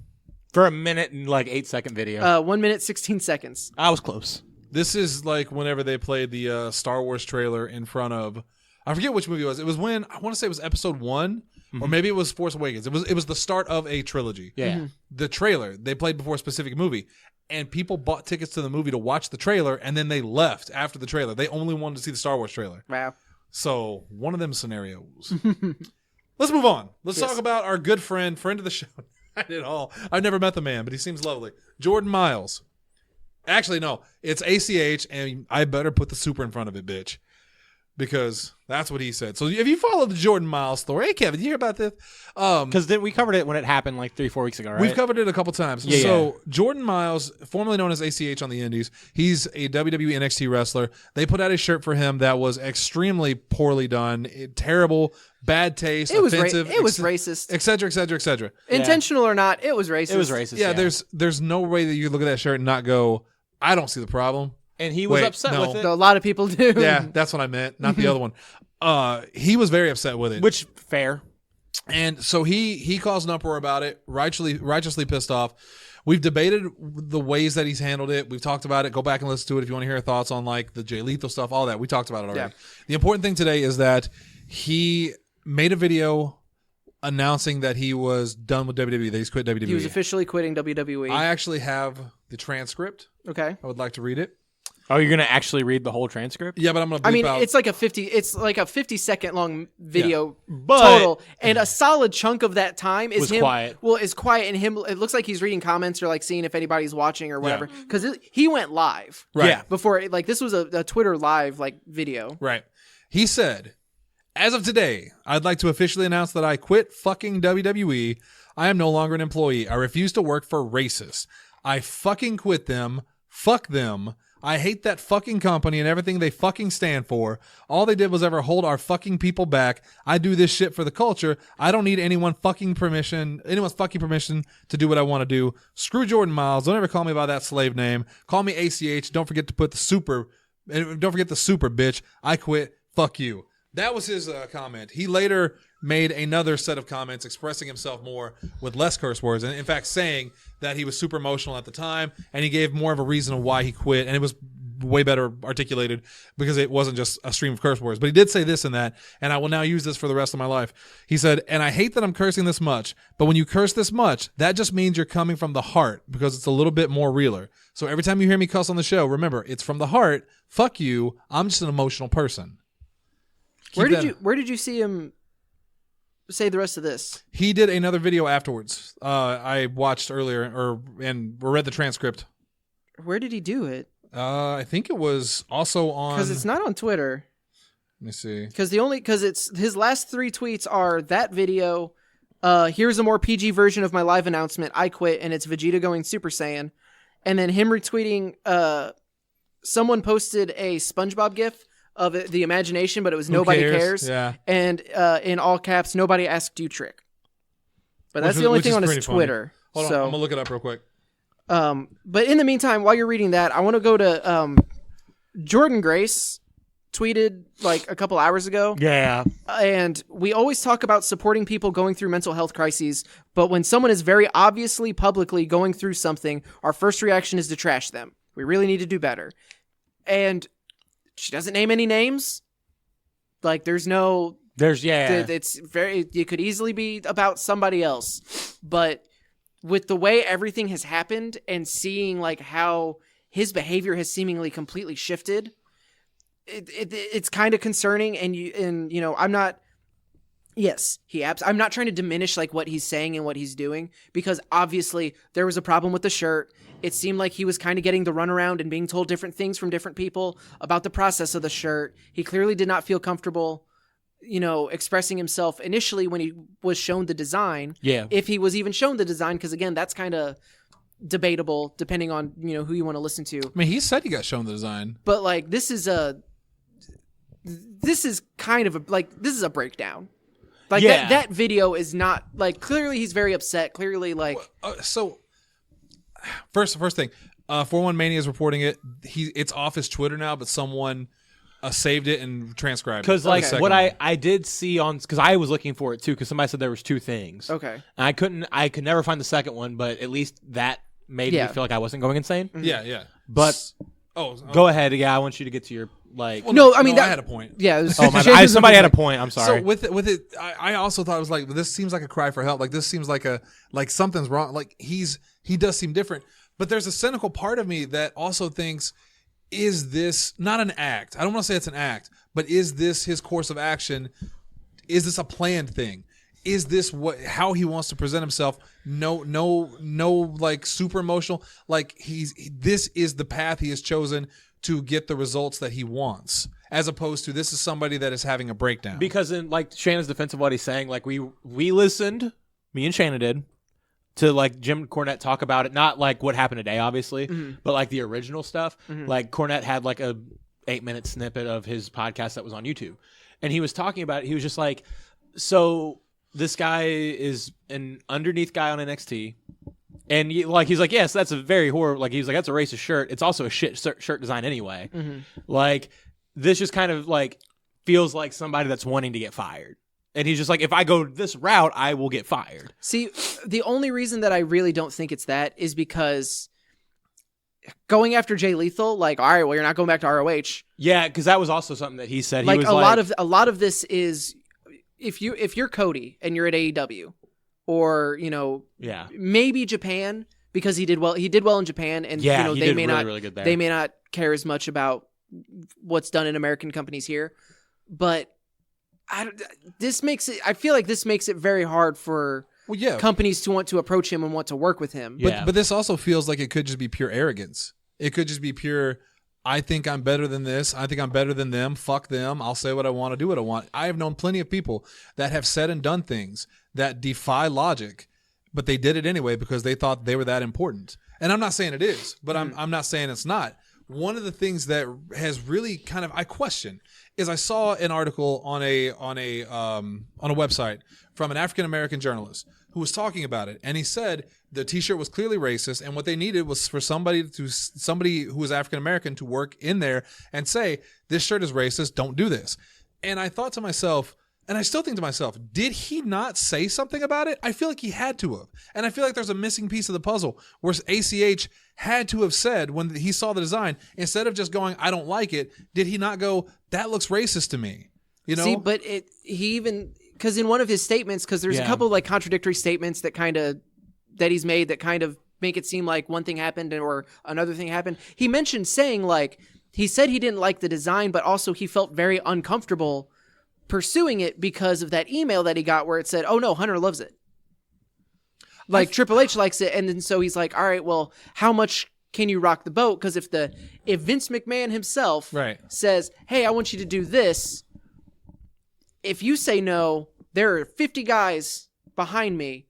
For a minute and like 8-second video. 1 minute, 16 seconds. I was close. This is like whenever they played the Star Wars trailer in front of, I forget which movie it was. It was when, I want to say it was episode 1, or maybe it was Force Awakens. It was the start of a trilogy. Yeah. The trailer they played before a specific movie, and people bought tickets to the movie to watch the trailer, and then they left after the trailer. They only wanted to see the Star Wars trailer. Wow. So one of them scenarios. Let's move on. Let's talk about our good friend of the show. Not at all. I've never met the man, but he seems lovely. Jordan Myles. Actually, no. It's ACH, and I better put the super in front of it, bitch. Because that's what he said. So if you follow the Jordan Myles story, hey, Kevin, did you hear about this? Because we covered it when it happened like 3-4 weeks ago, right? We've covered it a couple times. Yeah, so Jordan Myles, formerly known as ACH on the Indies, he's a WWE NXT wrestler. They put out a shirt for him that was extremely poorly done, terrible, bad taste, It was offensive. it was racist. Et cetera, et cetera, et cetera. Intentional or not, it was racist. It was racist. Yeah, there's no way that you look at that shirt and not go, I don't see the problem. And he was Wait, upset no. with it. So a lot of people do. Yeah, that's what I meant, not the other one. He was very upset with it. Which, fair. And so he caused an uproar about it, righteously pissed off. We've debated the ways that he's handled it. We've talked about it. Go back and listen to it if you want to hear our thoughts on like the Jay Lethal stuff, all that. We talked about it already. Yeah. The important thing today is that he made a video announcing that he was done with WWE, that he's quit WWE. He was officially quitting WWE. I actually have the transcript. Okay. I would like to read it. Oh, you're going to actually read the whole transcript? Yeah, but I'm going to bleep out. It's like a 50-second long video But- total, and a solid chunk of that time is Was him. quiet. Well, is quiet, and him. It looks like he's reading comments or like seeing if anybody's watching or whatever. Because he went live, Right. Yeah. Before, like this was a Twitter live like video. Right. He said, as of today, I'd like to officially announce that I quit fucking WWE. I am no longer an employee. I refuse to work for racists. I fucking quit them. Fuck them. I hate that fucking company and everything they fucking stand for. All they did was ever hold our fucking people back. I do this shit for the culture. I don't need anyone's fucking permission to do what I want to do. Screw Jordan Myles. Don't ever call me by that slave name. Call me ACH. Don't forget to put the super. Don't forget the super, bitch. I quit. Fuck you. That was his comment. He later made another set of comments expressing himself more with less curse words, and in fact saying that he was super emotional at the time, and he gave more of a reason of why he quit, and it was way better articulated because it wasn't just a stream of curse words. But he did say this and that, and I will now use this for the rest of my life. He said, and I hate that I'm cursing this much, but when you curse this much, that just means you're coming from the heart because it's a little bit more realer. So every time you hear me cuss on the show, remember, it's from the heart. Fuck you. I'm just an emotional person. Where did you see him say the rest of this? He did another video afterwards. I watched earlier and read the transcript. Where did he do it? I think it was also on. Because it's not on Twitter. Let me see. Because it's his last 3 tweets are that video. Here's a more PG version of my live announcement. I quit, and it's Vegeta going Super Saiyan, and then him retweeting. Someone posted a SpongeBob GIF of the imagination, but it was nobody cares. Yeah. And in all caps, nobody asked you trick. But that's the only thing on his Twitter. Hold on, I'm gonna look it up real quick. But in the meantime, while you're reading that, I want to go to Jordan Grace tweeted like a couple hours ago. Yeah. And we always talk about supporting people going through mental health crises, but when someone is very obviously publicly going through something, our first reaction is to trash them. We really need to do better. And she doesn't name any names. Like it's very, it could easily be about somebody else. But with the way everything has happened and seeing like how his behavior has seemingly completely shifted, it's kind of concerning. And you know, I'm not trying to diminish like what he's saying and what he's doing, because obviously there was a problem with the shirt. It seemed like he was kind of getting the runaround and being told different things from different people about the process of the shirt. He clearly did not feel comfortable, you know, expressing himself initially when he was shown the design. Yeah. If he was even shown the design, because again, that's kind of debatable depending on, you know, who you want to listen to. I mean, he said he got shown the design. But like, this is a breakdown. Like that video is not like, clearly he's very upset. Clearly like, So first thing, 41 Mania is reporting it. It's off his Twitter now, but someone saved it and transcribed it. Because like Okay. what I did see on, because I was looking for it too, because somebody said there was 2 things. Okay. And I could never find the second one, but at least that made me feel like I wasn't going insane. Yeah. But go ahead. Yeah, I want you to get to your like. Well, No, I mean, I had a point. Yeah. It was, Oh my bad. Somebody had a point. I'm sorry. So with it, I also thought it was like, this seems like a cry for help. Like, this seems like something's wrong. Like, he does seem different. But there's a cynical part of me that also thinks, is this not an act? I don't want to say it's an act, but is this his course of action? Is this a planned thing? Is this how he wants to present himself? No, like super emotional. Like this is the path he has chosen to get the results that he wants, as opposed to this is somebody that is having a breakdown. Because in like Shannon's defense of what he's saying, like we listened, me and Shannon did, to like Jim Cornette talk about it, not like what happened today, obviously, but like the original stuff. Like Cornette had like a 8-minute snippet of his podcast that was on YouTube, and he was talking about it. He was just like, so this guy is an underneath guy on NXT. And he's like, yes, that's a very horrible, like, he's like, that's a racist shirt. It's also a shit shirt design anyway. Like, this just kind of like feels like somebody that's wanting to get fired. And he's just like, if I go this route, I will get fired. See, the only reason that I really don't think it's that is because going after Jay Lethal, like, all right, well, you're not going back to ROH. Yeah, because that was also something that he said. Like, he was a lot of this is if you're Cody and you're at AEW, or maybe Japan, because he did well in Japan, and they may not really good there. They may not care as much about what's done in American companies here, but I feel like this makes it very hard for companies to want to approach him and want to work with him. But this also feels like it could just be pure arrogance. It could just be pure, I think I'm better than this. I think I'm better than them. Fuck them. I'll say what I want to do what I want. I have known plenty of people that have said and done things that defy logic, but they did it anyway because they thought they were that important. And I'm not saying it is, but I'm not saying it's not. One of the things that has really kind of I question is I saw an article on a website from an African American journalist who was talking about it, and he said the T-shirt was clearly racist, and what they needed was for somebody who was African American to work in there and say, this shirt is racist, don't do this. And I thought to myself, and I still think to myself, did he not say something about it? I feel like he had to have. And I feel like there's a missing piece of the puzzle where ACH had to have said when he saw the design, instead of just going, I don't like it, did he not go, that looks racist to me? See, but because in one of his statements, because there's a couple of like contradictory statements that he's made that kind of make it seem like one thing happened or another thing happened. He mentioned saying like, he said he didn't like the design, but also he felt very uncomfortable pursuing it because of that email that he got where it said, oh no, Hunter loves it. Like Triple H likes it. And then so he's like, all right, well, how much can you rock the boat? Because if Vince McMahon himself says, hey, I want you to do this, if you say no, there are 50 guys behind me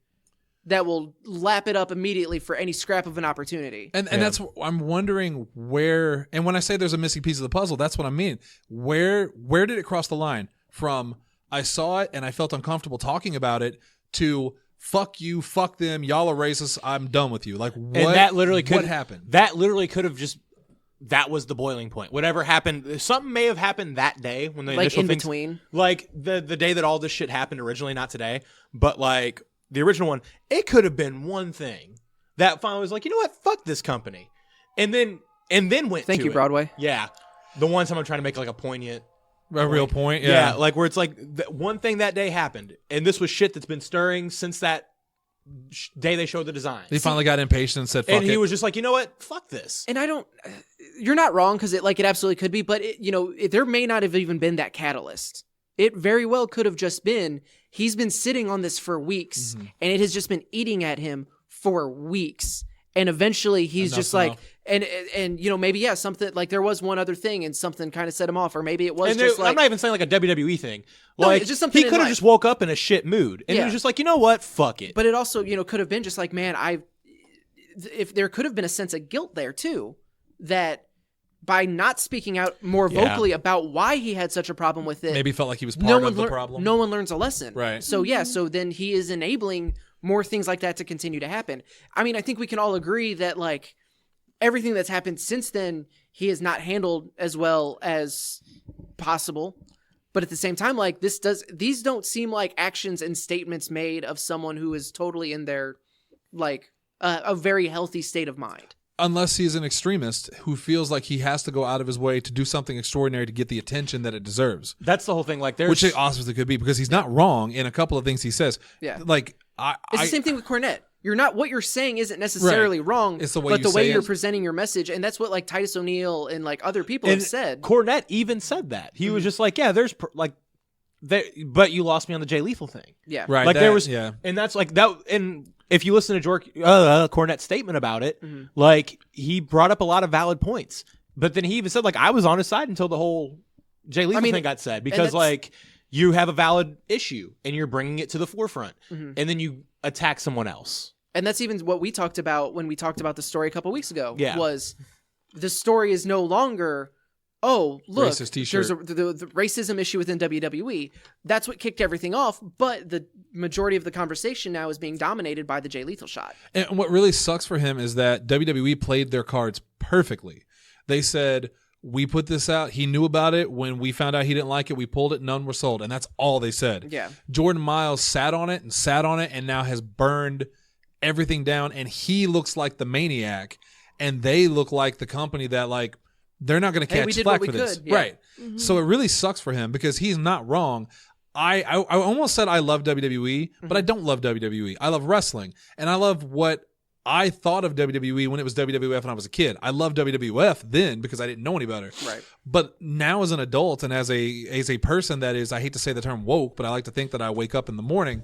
that will lap it up immediately for any scrap of an opportunity. And that's, I'm wondering where, and when I say there's a missing piece of the puzzle, that's what I mean. Where did it cross the line from I saw it and I felt uncomfortable talking about it to fuck you, fuck them, y'all are racist, I'm done with you? Like, what, and that literally what happened? That literally could have just, that was the boiling point. Whatever happened, something may have happened that day when the initial in things, between. Like the day that all this shit happened originally, not today, but like the original one, it could have been one thing that finally was like, you know what, fuck this company. And then went Thank to you, it. Broadway. Yeah. The one time I'm trying to make like a poignant real point. Yeah. Like where it's like one thing that day happened, and this was shit that's been stirring since that day they showed the design. He finally got impatient and said, fuck it. And he was just like, you know what? Fuck this. And you're not wrong, because it absolutely could be, but there may not have even been that catalyst. It very well could have just been, he's been sitting on this for weeks, and it has just been eating at him for weeks. And eventually he's just like, and maybe, something like there was one other thing and something kind of set him off, or maybe it was just like, I'm not even saying like a WWE thing. No, like, it's just something he could have just woke up in a shit mood and he was just like, you know what? Fuck it. But it also, could have been just like, man, if there could have been a sense of guilt there too, that by not speaking out more vocally about why he had such a problem with it, maybe felt like he was part of the problem. No one learns a lesson. Right. So so then he is enabling more things like that to continue to happen. I mean, I think we can all agree that like everything that's happened since then, he has not handled as well as possible. But at the same time, like these don't seem like actions and statements made of someone who is totally in their like a very healthy state of mind. Unless he's an extremist who feels like he has to go out of his way to do something extraordinary to get the attention that it deserves. That's the whole thing. Like, there's Which it obviously could be, because he's not wrong in a couple of things he says. Yeah. Like, It's the same thing with Cornette. You're not, what you're saying isn't necessarily wrong. It's the way but you the way say you're it. presenting your message, and that's what like Titus O'Neil and like other people have said. Cornette even said that. He was just like, yeah, there's but you lost me on the Jay Lethal thing. Yeah. Right. Like there that- was, yeah. and that's like that. And if you listen to Cornette's statement about it, like he brought up a lot of valid points. But then he even said, like, I was on his side until the whole Jay Lethal thing got said, because like you have a valid issue and you're bringing it to the forefront, and then you attack someone else. And that's even what we talked about when we talked about the story a couple weeks ago. Yeah. Was the story is no longer, oh, look, Racist t-shirt. there's the racism issue within WWE. That's what kicked everything off. But the majority of the conversation now is being dominated by the Jay Lethal shot. And what really sucks for him is that WWE played their cards perfectly. They said, we put this out. He knew about it. When we found out he didn't like it, we pulled it. None were sold. And that's all they said. Yeah. Jordan Myles sat on it and now has burned everything down. And he looks like the maniac. And they look like the company that, like, they're not going to Hey, catch we did flack what for we this. could, yeah. Right. So it really sucks for him because he's not wrong. I almost said I love WWE, but I don't love WWE. I love wrestling. And I love what I thought of WWE when it was WWF when I was a kid. I loved WWF then because I didn't know any better. Right. But now as an adult and as a person that is, I hate to say the term woke, but I like to think that I wake up in the morning,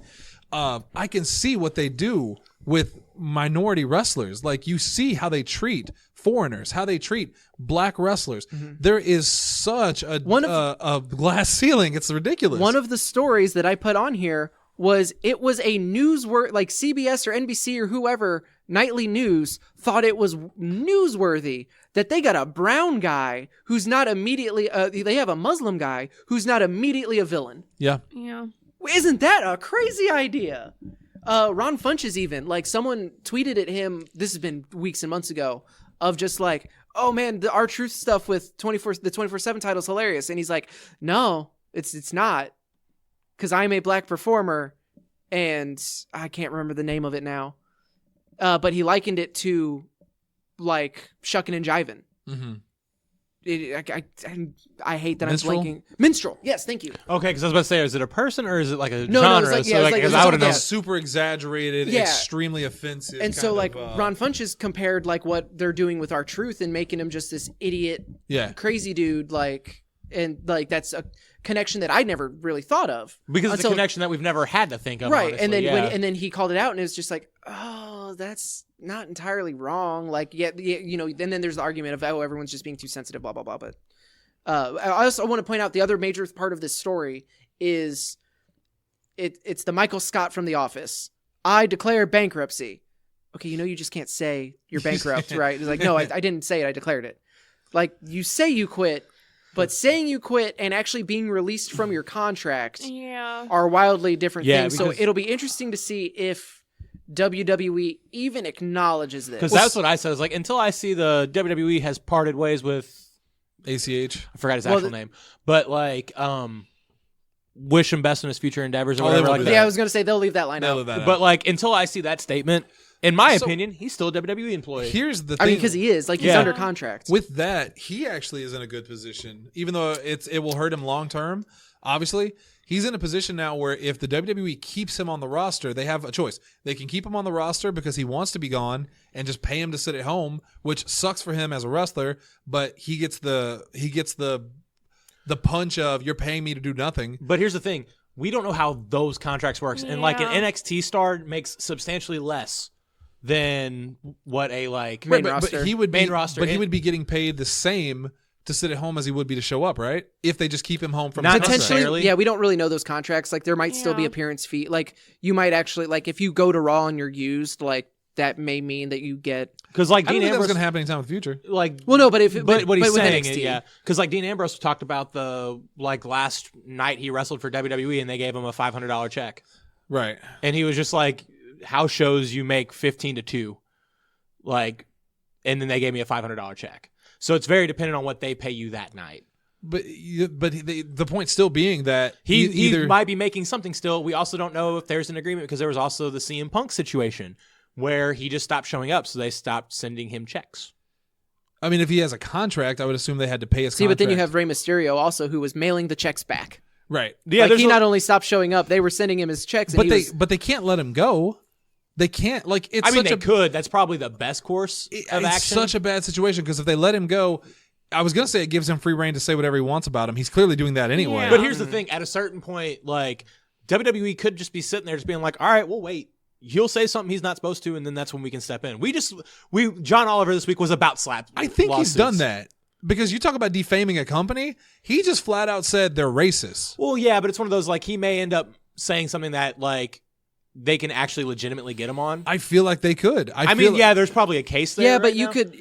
I can see what they do with minority wrestlers. Like, you see how they treat foreigners, how they treat black wrestlers. There is such a glass ceiling. It's ridiculous. One of the stories that I put on here was it was a like CBS or NBC or whoever, nightly news, thought it was newsworthy that they got a brown guy who's not immediately, they have a Muslim guy who's not immediately a villain. Yeah. Yeah. Isn't that a crazy idea? Ron Funches even, like, someone tweeted at him, this has been weeks and months ago, of just like, oh man, the R-Truth stuff with the 24/7 title is hilarious. And he's like, no, it's not. Because I'm a black performer, and I can't remember the name of it now. But he likened it to, like, shucking and jiving. Mm-hmm. I hate that Minstrel? I'm blanking. Minstrel, yes, thank you. Okay, because I was about to say, is it a person or is it like a No, genre? it's like- yeah, so it's like, like- 'cause it's I would like- have known. yeah. Super exaggerated, Yeah. extremely offensive. And so, kind like, of, Ron Funches compared, like, what they're doing with R-Truth and making him just this idiot, yeah. crazy dude, like, and, like, that's a connection that I never really thought of. Because it's a until- connection that we've never had to think of. Right, honestly, and then yeah. and then he called it out, and it was just like, oh, that's not entirely wrong. Like, yeah, you know. And then there's the argument of, oh, everyone's just being too sensitive, blah blah blah. But I also want to point out the other major part of this story is it's the Michael Scott from The Office. I declare bankruptcy. Okay, you know you just can't say you're bankrupt, right? It's like, no, I didn't say it. I declared it. Like, you say you quit, but saying you quit and actually being released from your contract Yeah. are wildly different Yeah, things. So because- it'll be interesting to see if WWE even acknowledges this. Because that's what I said. Is like, until I see the WWE has parted ways with, ACH. I forgot his Well, actual name, but like, wish him best in his future endeavors or Oh, they whatever will like do that. that. Yeah, I was going to say they'll leave that line They'll out. leave that out. But like, until I see that statement, in my So- opinion, he's still a WWE employee. Here's the I thing. mean, because he is. Like, he's Yeah. under contract. With that, he actually is in a good position, even though it will hurt him long term. Obviously, he's in a position now where if the WWE keeps him on the roster, they have a choice. They can keep him on the roster because he wants to be gone and just pay him to sit at home, which sucks for him as a wrestler. But he gets the punch of, you're paying me to do nothing. But here's the thing: we don't know how those contracts works, and like an Yeah. NXT star makes substantially less than what a like Main But roster. he would be Main roster. But he would be getting paid the same to sit at home as he would be to show up, right? If they just keep him home from Not his contract. necessarily. Yeah, we don't really know those contracts. Like, there might still be Yeah. appearance fee. Like, you might actually, like, if you go to Raw and you're used, like, that may mean that you get. because like I don't Dean think that's Ambrose, going to happen anytime in the future. like Well, no, but if but what he's with saying, NXT. yeah, because like Dean Ambrose talked about the like last night he wrestled for WWE and they gave him a $500 check, Right. and he was just like, house shows you make 15 to 2, like, and then they gave me a $500 check. So it's very dependent on what they pay you that night. But the point still being that He either might be making something still. We also don't know if there's an agreement because there was also the CM Punk situation where he just stopped showing up, so they stopped sending him checks. I mean, if he has a contract, I would assume they had to pay his See, contract. but then you have Rey Mysterio also, who was mailing the checks back. right. Yeah, Like, he not only stopped showing up, they were sending him his checks. And But they can't let him go. They can't it's. I mean, such they a, could. That's probably the best course of It's action. such a bad situation because if they let him go, I was gonna say it gives him free reign to say whatever he wants about him. He's clearly doing that anyway. Yeah. But here's the thing: at a certain point, like WWE could just be sitting there, just being like, "All right, we'll wait. He'll say something he's not supposed to, and then that's when we can step in." John Oliver this week was about slap. I think lawsuits. he's done that because you talk about defaming a company. He just flat out said they're racist. Well, yeah, but it's one of those like he may end up saying something that like they can actually legitimately get him on. I feel like they could. I mean, yeah, there's probably a case there. Yeah, but right you now. could.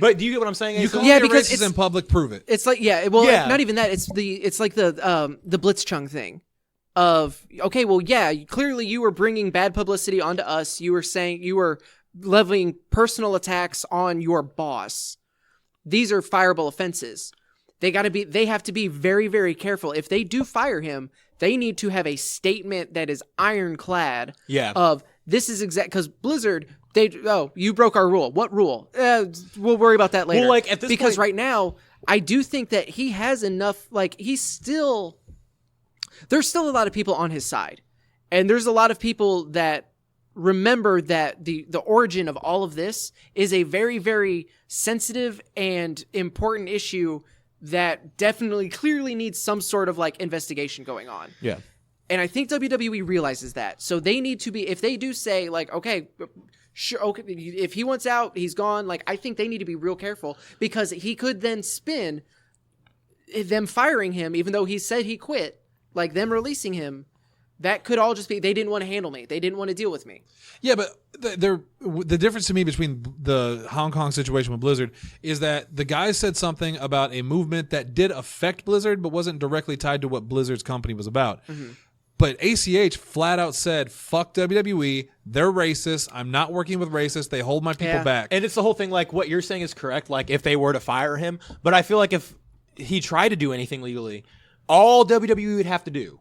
But do you get what I'm saying? You Asa? can Yeah, be because racist it's- in public. Prove it. It's like well, Yeah. not even that. It's like the Blitzchung thing. Of okay, well, yeah, clearly you were bringing bad publicity onto us. You were saying you were leveling personal attacks on your boss. These are fireable offenses. They have to be very, very careful. If they do fire him, they need to have a statement that is ironclad. Yeah. Of this is because Blizzard. You broke our rule. What rule? We'll worry about that later. Well, like, at this because point- right now, I do think that he has enough. Like there's still a lot of people on his side, and there's a lot of people that remember that the origin of all of this is a very, very sensitive and important issue that definitely clearly needs some sort of like investigation going on. Yeah. And I think WWE realizes that. So they need to be, if they do say like, okay, sure, okay, if he wants out, he's gone. Like, I think they need to be real careful because he could then spin them firing him, even though he said he quit, like them releasing him. That could all just be, they didn't want to handle me. They didn't want to deal with me. Yeah, but the difference to me between the Hong Kong situation with Blizzard is that the guy said something about a movement that did affect Blizzard, but wasn't directly tied to what Blizzard's company was about. Mm-hmm. But ACH flat out said, fuck WWE, they're racist, I'm not working with racists, they hold my people back. And it's the whole thing, like, what you're saying is correct, like, if they were to fire him. But I feel like if he tried to do anything legally, all WWE would have to do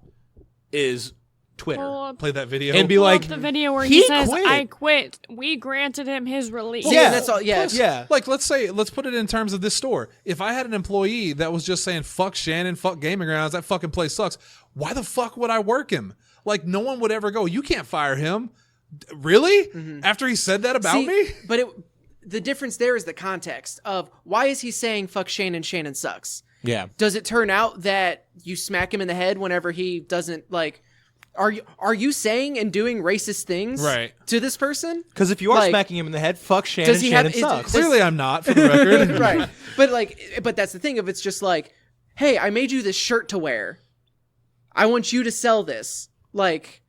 is Twitter. Play that video. And be Pull like, up the video where he he says, quit. "I quit." We granted him his release. Yeah, that's all. Yeah. Yeah. Like, let's put it in terms of this store. If I had an employee that was just saying, fuck Shannon, fuck Gaming Grounds, that fucking place sucks, why the fuck would I work him? Like, no one would ever go, you can't fire him. Really? Mm-hmm. After he said that about me? But the difference there is the context of why is he saying fuck Shannon sucks? Yeah. Does it turn out that you smack him in the head whenever he doesn't like? Are you saying and doing racist things to this person? Because if you are like, smacking him in the head, fuck Shannon. does he have- Shannon sucks. Clearly I'm not, for the record. Right. But that's the thing of it's just like, hey, I made you this shirt to wear. I want you to sell this. Like,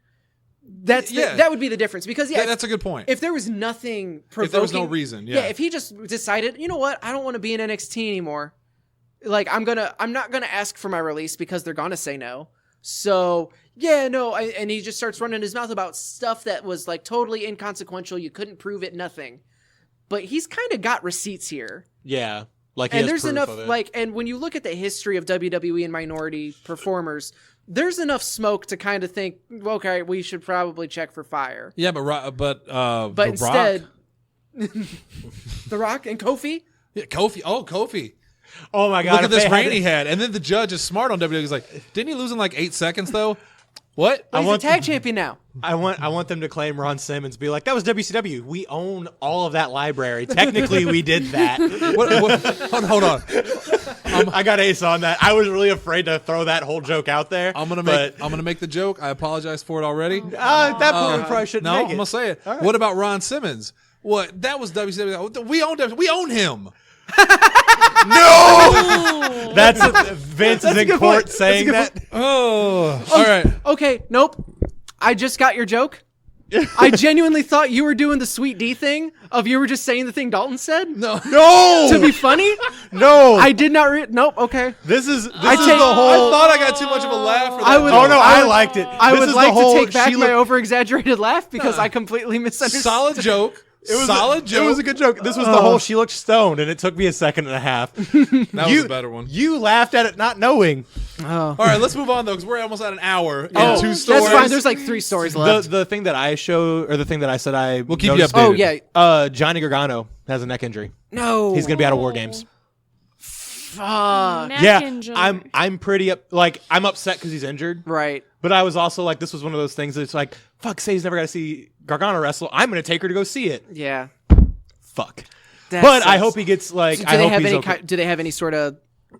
that would be the difference. Because that's a good point. If there was nothing provoking, if there was no reason, if he just decided, you know what, I don't want to be in NXT anymore. Like, I'm not gonna ask for my release because they're gonna say no. So and he just starts running his mouth about stuff that was like totally inconsequential. You couldn't prove it, nothing. But he's kind of got receipts here. Yeah. Like, And there's enough, like, and when you look at the history of WWE and minority performers, there's enough smoke to kind of think, okay, we should probably check for fire. Yeah, but instead, The Rock and Kofi. Yeah, Kofi. Oh my God! Look at this reign he had, and then the judge is smart on WWE. He's like, didn't he lose in like 8 seconds though? What? He's a tag champion now. I want them to claim Ron Simmons, be like, that was WCW. We own all of that library. Technically, we did that. Hold on. I got Ace on that. I was really afraid to throw that whole joke out there. I'm gonna make the joke. I apologize for it already. At that point, we probably shouldn't No, make I'm it. gonna say it. Right. What about Ron Simmons? What? That was WCW. We own him. No! Vince is in court saying that. Oh, all right. Okay, nope. I just got your joke. I genuinely thought you were doing the Sweet D thing of you were just saying the thing Dalton said. No. To be funny. No. I did not. Nope. Okay. This is the whole. I thought I got too much of a laugh for that. I liked it. I This would is like the whole, to take back my over-exaggerated laugh because I completely misunderstood. Solid joke. Solid joke. It was a good joke. This was the whole she looked stoned, and it took me a second and a half. That was a better one. You laughed at it not knowing. Oh. All right, let's move on though, because we're almost at an hour. Oh, in 2 stories. That's fine. There's like 3 stories left. The thing that I showed, or the thing that I said I We'll keep you noticed- updated. Oh yeah. Johnny Gargano has a neck injury. No. He's going to be out of War Games. Fuck. Neck Yeah, injury. I'm pretty I'm upset because he's injured. Right. But I was also like, this was one of those things that's like, fuck, say he's never got to see Gargano wrestle. I'm going to take her to go see it. Yeah. Fuck. That But I sucks. hope he gets like. Do I they hope have he's any? okay. Do they have any sort of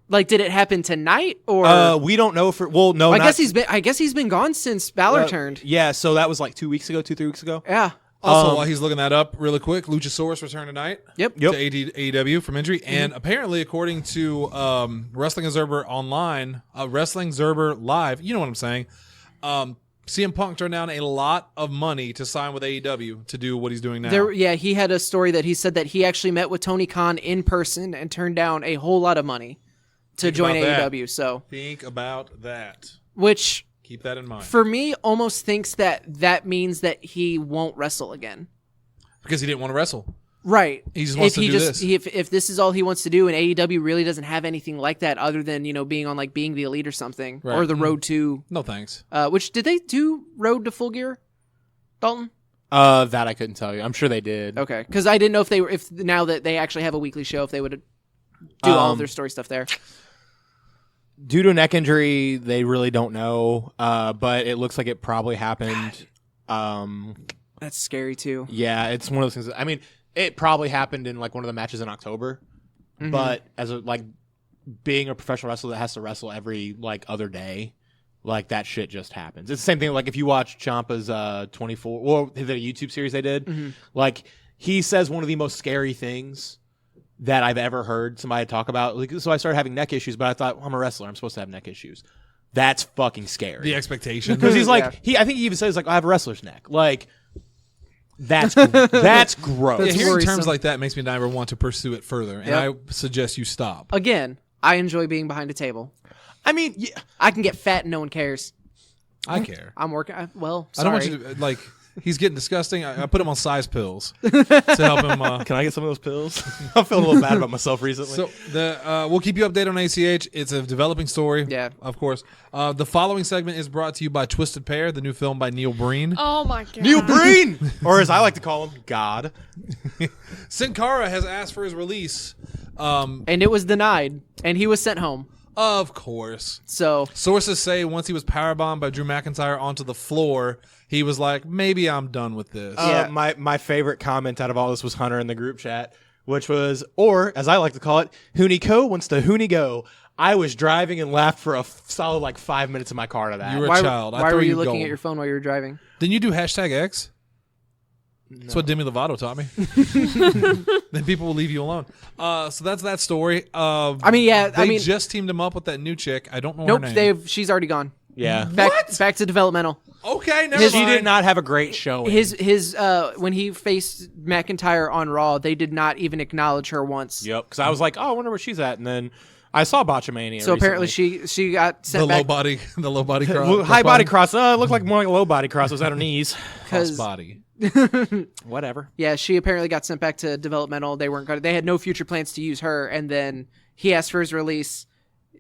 like? Did it happen tonight or? We don't know for. Well, no. I not- guess he's been gone since Balor turned. Yeah, so that was like 2 weeks ago, 3 weeks ago. Yeah. Also, while he's looking that up really quick, Luchasaurus returned tonight. Yep. To AEW from injury. And apparently, according to Wrestling Observer Online, Wrestling Observer Live, you know what I'm saying, CM Punk turned down a lot of money to sign with AEW to do what he's doing now. He had a story that he said that he actually met with Tony Khan in person and turned down a whole lot of money to join about that. AEW. So, Think about that. which Keep that in mind. for me almost thinks that means that he won't wrestle again. Because he didn't want to wrestle. Right. He just wants to do this. If this is all he wants to do, and AEW really doesn't have anything like that other than being on like Being the Elite or something, Right. or the Road to. No thanks. Which did they do Road to Full Gear, Dalton? That I couldn't tell you. I'm sure they did. Okay, because I didn't know if now that they actually have a weekly show, if they would do all of their story stuff there. Due to a neck injury, they really don't know. But it looks like it probably happened. That's scary too. Yeah, it's one of those things. I mean, it probably happened in like one of the matches in October. But as a being a professional wrestler that has to wrestle every like other day, like that shit just happens. It's the same thing. Like if you watch Ciampa's 24 or the YouTube series they did, like he says one of the most scary things that I've ever heard somebody talk about. Like, so I started having neck issues, but I thought, well, I'm a wrestler. I'm supposed to have neck issues. That's fucking scary. The expectation. Because he's like, I think he even says like, I have a wrestler's neck. Like, that's gross. That's hearing worrisome. terms like that makes me never want to pursue it further. And I suggest you stop. Again, I enjoy being behind a table. I mean, yeah, I can get fat and no one cares. I care. I'm working. I Sorry. don't want you to, like, he's getting disgusting. I put him on size pills to help him. can I get some of those pills? I'm feeling a little bad about myself recently. So we'll keep you updated on ACH. It's a developing story. Yeah. Of course. The following segment is brought to you by Twisted Pair, the new film by Neil Breen. Oh my god. Neil Breen, or as I like to call him, God. Sin Cara has asked for his release. And it was denied, and he was sent home. Of course. So Sources say once he was powerbombed by Drew McIntyre onto the floor, he was like, maybe I'm done with this. Yeah. My favorite comment out of all this was Hunter in the group chat, which was, or as I like to call it, Hoonie Co wants to Hoonie Go. I was driving and laughed for a solid like 5 minutes in my car to that. You were why, a child. I why throw were you you looking gold. at your phone while you were driving? Didn't you do hashtag X? That's what Demi Lovato taught me. Then people will leave you alone. So that's that story. They just teamed him up with that new chick. I don't know Nope, her name. she's already gone. Yeah. Back to developmental. Okay, never She mind. did not have a great showing. His when he faced McIntyre on Raw, they did not even acknowledge her once. Yep, because I was like, oh, I wonder where she's at, and then I saw Botchamania. So apparently recently. she got sent the back low body cross. Well, high body cross. It looked like more like a low body cross. It was at her knees. cross 'cause- body. Whatever. Yeah, she apparently got sent back to developmental. They had no future plans to use her, and then he asked for his release.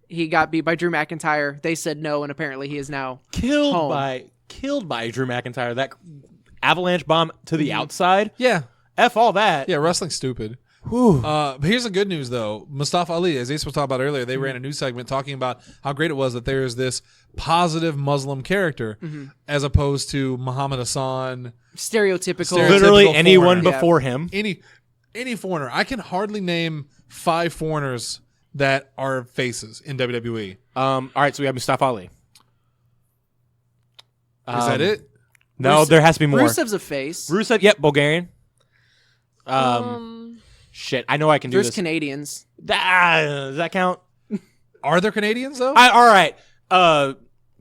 He got beat by Drew McIntyre. They said no, and apparently he is now Killed home. by Drew McIntyre. That avalanche bomb to the outside. Yeah. F all that. Yeah, wrestling's stupid. Whew. But here's the good news, though. Mustafa Ali, as Ace was talking about earlier, they ran a news segment talking about how great it was that there is this positive Muslim character as opposed to Muhammad Hassan. stereotypical. Literally stereotypical anyone foreigner. before him. Any foreigner. I can hardly name 5 foreigners that are faces in WWE. All right, so we have Mustafa Ali. Is that it? No, there has to be more. Rusev's a face. Rusev, yep, Bulgarian. Shit, I know I can do There's this. Canadians. Does that count? Are there Canadians, though? All right.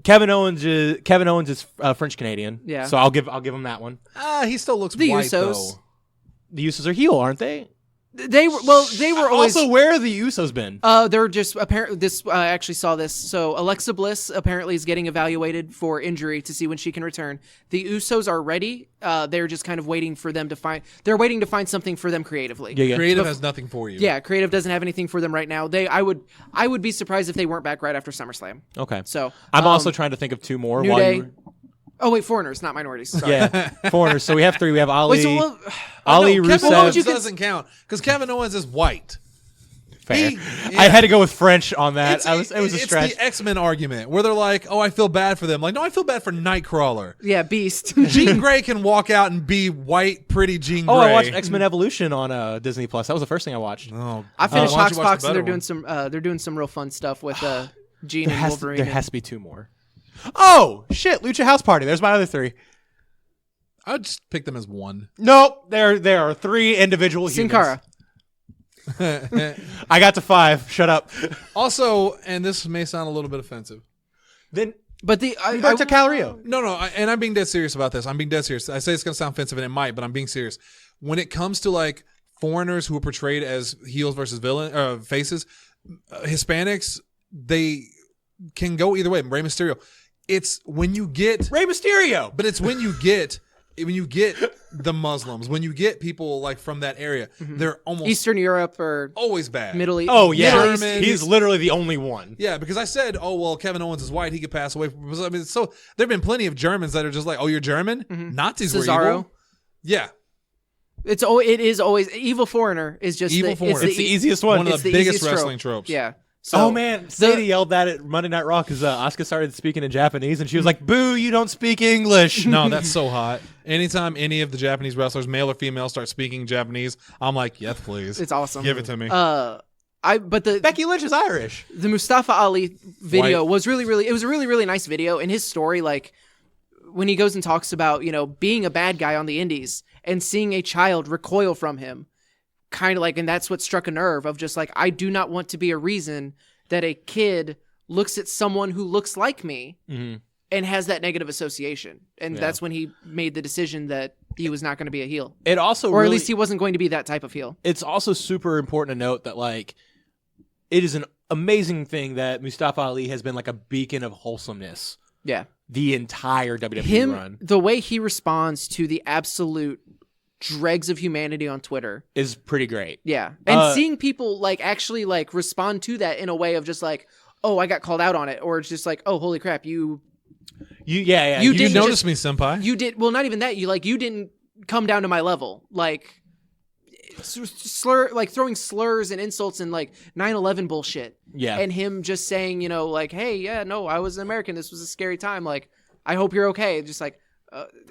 Kevin Owens is French Canadian. Yeah. So I'll give him that one. He still looks The white, Usos. though. The Usos are heel, aren't they? They were always. Also, where have the Usos been? They're just apparently this. I actually saw this. So Alexa Bliss apparently is getting evaluated for injury to see when she can return. The Usos are ready. They're just kind of waiting for them to find. They're waiting to find something for them creatively. Yeah. Creative has nothing for you. Yeah, creative doesn't have anything for them right now. I would be surprised if they weren't back right after SummerSlam. Okay. So I'm also trying to think of two more. New while Day. you were- Oh wait, foreigners, not minorities. Sorry. Yeah, foreigners. So we have 3. We have Ali, Wait, so Ali, no, Rusev. Kevin Owens doesn't count because Kevin Owens is white. Fair. He- I had to go with French on that. It's, It was a stretch. It's the X-Men argument where they're like, "Oh, I feel bad for them." Like, no, I feel bad for Nightcrawler. yeah, Beast. Jean Grey can walk out and be white, pretty Jean Grey. Oh, I watched X-Men Evolution on Disney Plus. That was the first thing I watched. Oh, I finished why don't you watch Hoxpox, the and they're better doing one? they're doing some real fun stuff with Jean and Wolverine. There has to be 2 more. Oh shit! Lucha House Party. There's my other 3. I would just pick them as one. Nope. There are 3 individual Sin humans. Cara. I got to 5. Shut up. Also, and this may sound a little bit offensive. Then But the back to Calorio. No, and I'm being dead serious about this. I'm being dead serious. I say it's going to sound offensive, and it might, but I'm being serious. When it comes to like foreigners who are portrayed as heels versus faces, Hispanics, they can go either way. Rey Mysterio. It's when you get Rey Mysterio. But it's when you get the Muslims, when you get people like from that area, they're almost Eastern Europe or always bad. Middle East. Oh yeah, Middle East. German. he's literally the only one. Yeah, because I said, oh well, Kevin Owens is white, he could pass away. I mean, so there've been plenty of Germans that are just like, oh, you're German? Nazis were Cesaro. evil. Yeah, It is always evil foreigner is just Evil foreigner. It's the easiest one. one of It's the the biggest easiest trope. wrestling tropes. Yeah. So Oh man, Sadie yelled that at Monday Night Raw because Asuka started speaking in Japanese, and she was like, "Boo! You don't speak English." No, that's so hot. Anytime any of the Japanese wrestlers, male or female, start speaking Japanese, I'm like, yes, please. It's awesome. Give it to me. but the Becky Lynch is Irish. the Mustafa Ali video White. was really it was a really nice video, and his story, like when he goes and talks about being a bad guy on the indies and seeing a child recoil from him, kind of like, and that's what struck a nerve of just like, I do not want to be a reason that a kid looks at someone who looks like me and has that negative association, and that's when he made the decision that he was not going to be a heel, It also, or really, at least he wasn't going to be that type of heel. it's also super important to note that like it is an amazing thing that Mustafa Ali has been like a beacon of wholesomeness Yeah. the entire WWE run. Him, the way he responds to the absolute dregs of humanity on Twitter. Is pretty great. Yeah. And seeing people like actually like respond to that in a way of just like, oh, I got called out on it. Or it's just like, oh, holy crap, you you didn't notice me, senpai. you did, well, not even that. You didn't come down to my level. Like throwing slurs and insults and like 9/11 bullshit. Yeah. And him just saying, like, hey, yeah, no, I was an American. This was a scary time. Like, I hope you're okay. Just like,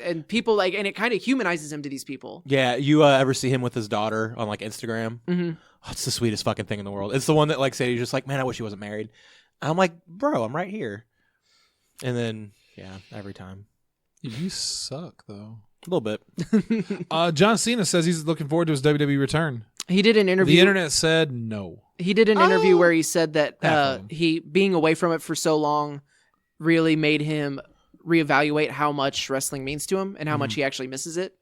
and people like, and it kind of humanizes him to these people. Yeah, you ever see him with his daughter on like Instagram? Mm-hmm. Oh, it's the sweetest fucking thing in the world. It's the one that like Sadie's just like, man, I wish he wasn't married. And I'm like, bro, I'm right here. And then yeah, every time You suck, though. a little bit. John Cena says he's looking forward to his WWE return. He did an interview. The internet said no. He did an interview where he said that Half of them. he being away from it for so long really made him reevaluate how much wrestling means to him and how much he actually misses it.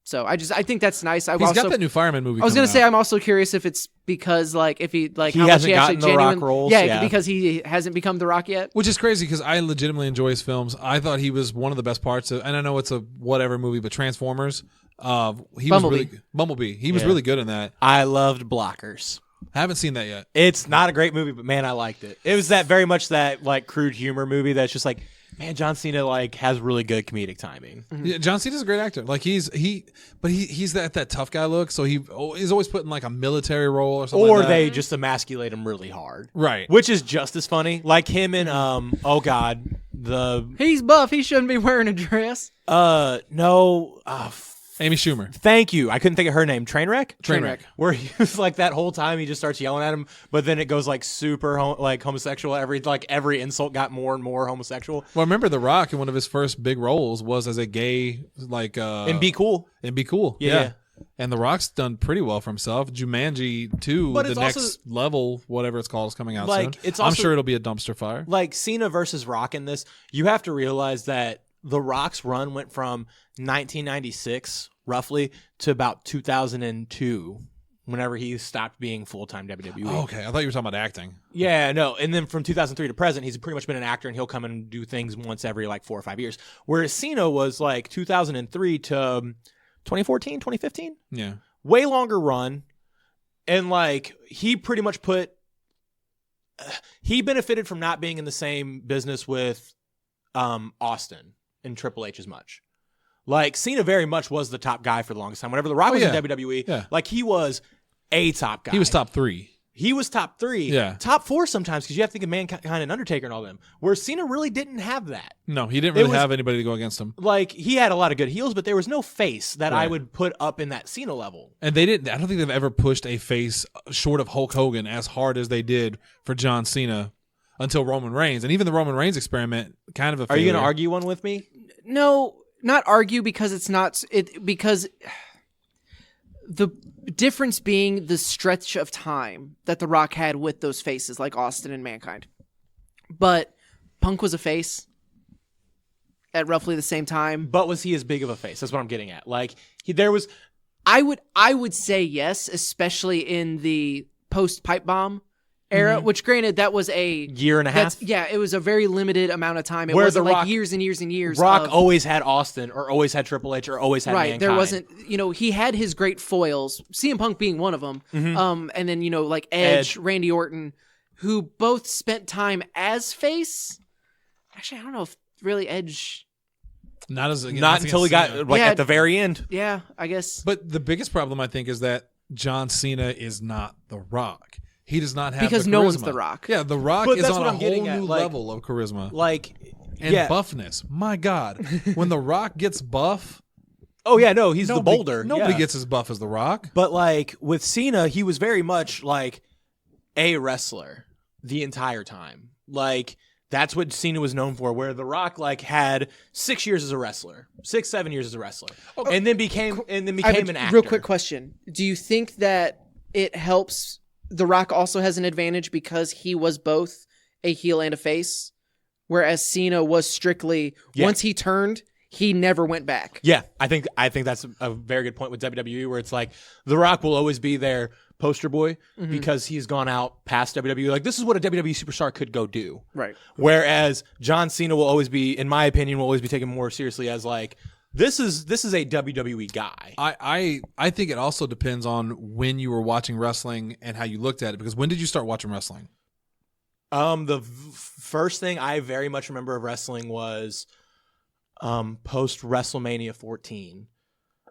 So I think that's nice. He's got that new Fireman movie. I was gonna coming say out. I'm also curious if it's because like if he like He how much hasn't he actually gotten the Rock genuine roles, yeah, yeah. because he hasn't become the Rock yet. Which is crazy because I legitimately enjoy his films. I thought he was one of the best parts of, and I know it's a whatever movie, but Transformers. He was Bumblebee. really Bumblebee. He was Yeah. really good in that. I loved Blockers. Haven't seen that yet. It's not a great movie, but man, I liked it. It was that very much that like crude humor movie that's just like, man, John Cena like has really good comedic timing. Yeah, John Cena's a great actor. Like he's that tough guy look. So he's always put in like a military role or something. Or like that. they just emasculate him really hard. right. Which is just as funny. Like him and oh god, the He's buff. He shouldn't be wearing a dress. no Amy Schumer. thank you. I couldn't think of her name. Trainwreck? Trainwreck. Where he was like that whole time he just starts yelling at him, but then it goes like super like homosexual. Every insult got more and more homosexual. Well, remember The Rock in one of his first big roles was as a gay like And Be Cool. and Be Cool. Yeah. And The Rock's done pretty well for himself. Jumanji 2, But the it's next also- level, whatever it's called, is coming out Like, soon. it's I'm also- sure it'll be a dumpster fire. Like Cena versus Rock in this, you have to realize that The Rock's run went from 1996 roughly to about 2002 whenever he stopped being full-time WWE. Oh, okay, I thought you were talking about acting. Yeah, no. And then from 2003 to present, he's pretty much been an actor, and he'll come and do things once every like 4 or 5 years. Whereas Cena was like 2003 to 2014, 2015. Yeah. Way longer run. And like he pretty much he benefited from not being in the same business with Austin and Triple H as much. Like Cena very much was the top guy for the longest time. Whenever The Rock was in WWE, like he was a top guy. He was top 3. He was top 3. Yeah. Top 4 sometimes because you have to think of Mankind and Undertaker and all them. Where Cena really didn't have that. No, he didn't really have anybody to go against him. Like he had a lot of good heels, but there was no face that I would put up in that Cena level. And they didn't. I don't think they've ever pushed a face short of Hulk Hogan as hard as they did for John Cena until Roman Reigns. And even the Roman Reigns experiment kind of a failure. Are you going to argue one with me? No, not argue because it's not because the difference being the stretch of time that The Rock had with those faces like Austin and Mankind. But Punk was a face at roughly the same time. But was he as big of a face? That's what I'm getting at. Like I would say yes, especially in the post pipe bomb era, which granted that was a year and a half. Yeah, it was a very limited amount of time. It Where wasn't The like Rock- years and years and years. Rock always had Austin or always had Triple H or always had Mankind. There wasn't, he had his great foils, CM Punk being one of them. And then, like Edge, Randy Orton, who both spent time as face. Actually, I don't know if really Edge. Not until he got at the very end. Yeah, I guess. But the biggest problem I think is that John Cena is not The Rock. He does not have because the no charisma. one's The Rock. Yeah, The Rock But is that's on what a I'm whole getting at. new Like- level of charisma And buffness. My God, when The Rock gets buff, oh yeah, no, he's the boulder. Nobody Yeah. gets as buff as The Rock. But like with Cena, he was very much like a wrestler the entire time. Like that's what Cena was known for. Where The Rock like had 6 years as a wrestler, 7 years as a wrestler, and then became I have an actor. real quick question. Do you think that it helps The Rock also has an advantage because he was both a heel and a face, whereas Cena was strictly, once he turned, he never went back. Yeah, I think that's a very good point with WWE, where it's like The Rock will always be their poster boy because he's gone out past WWE. Like this is what a WWE superstar could go do. Right. Whereas John Cena will always be, in my opinion, will always be taken more seriously as like this is a WWE guy. I think it also depends on when you were watching wrestling and how you looked at it. Because when did you start watching wrestling? The first thing I very much remember of wrestling was post WrestleMania 14.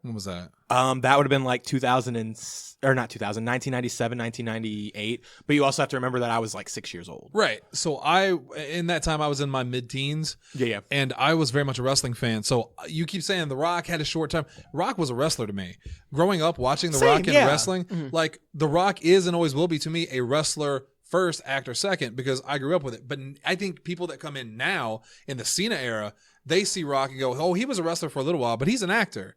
When was that? That would have been like 1997, 1998. But you also have to remember that I was like 6 years old. Right. So in that time, I was in my mid-teens. Yeah. And I was very much a wrestling fan. So you keep saying The Rock had a short time. Rock was a wrestler to me. Growing up, watching The Rock in wrestling, like The Rock is and always will be to me a wrestler first, actor second, because I grew up with it. But I think people that come in now in the Cena era, they see Rock and go, oh, he was a wrestler for a little while, but he's an actor.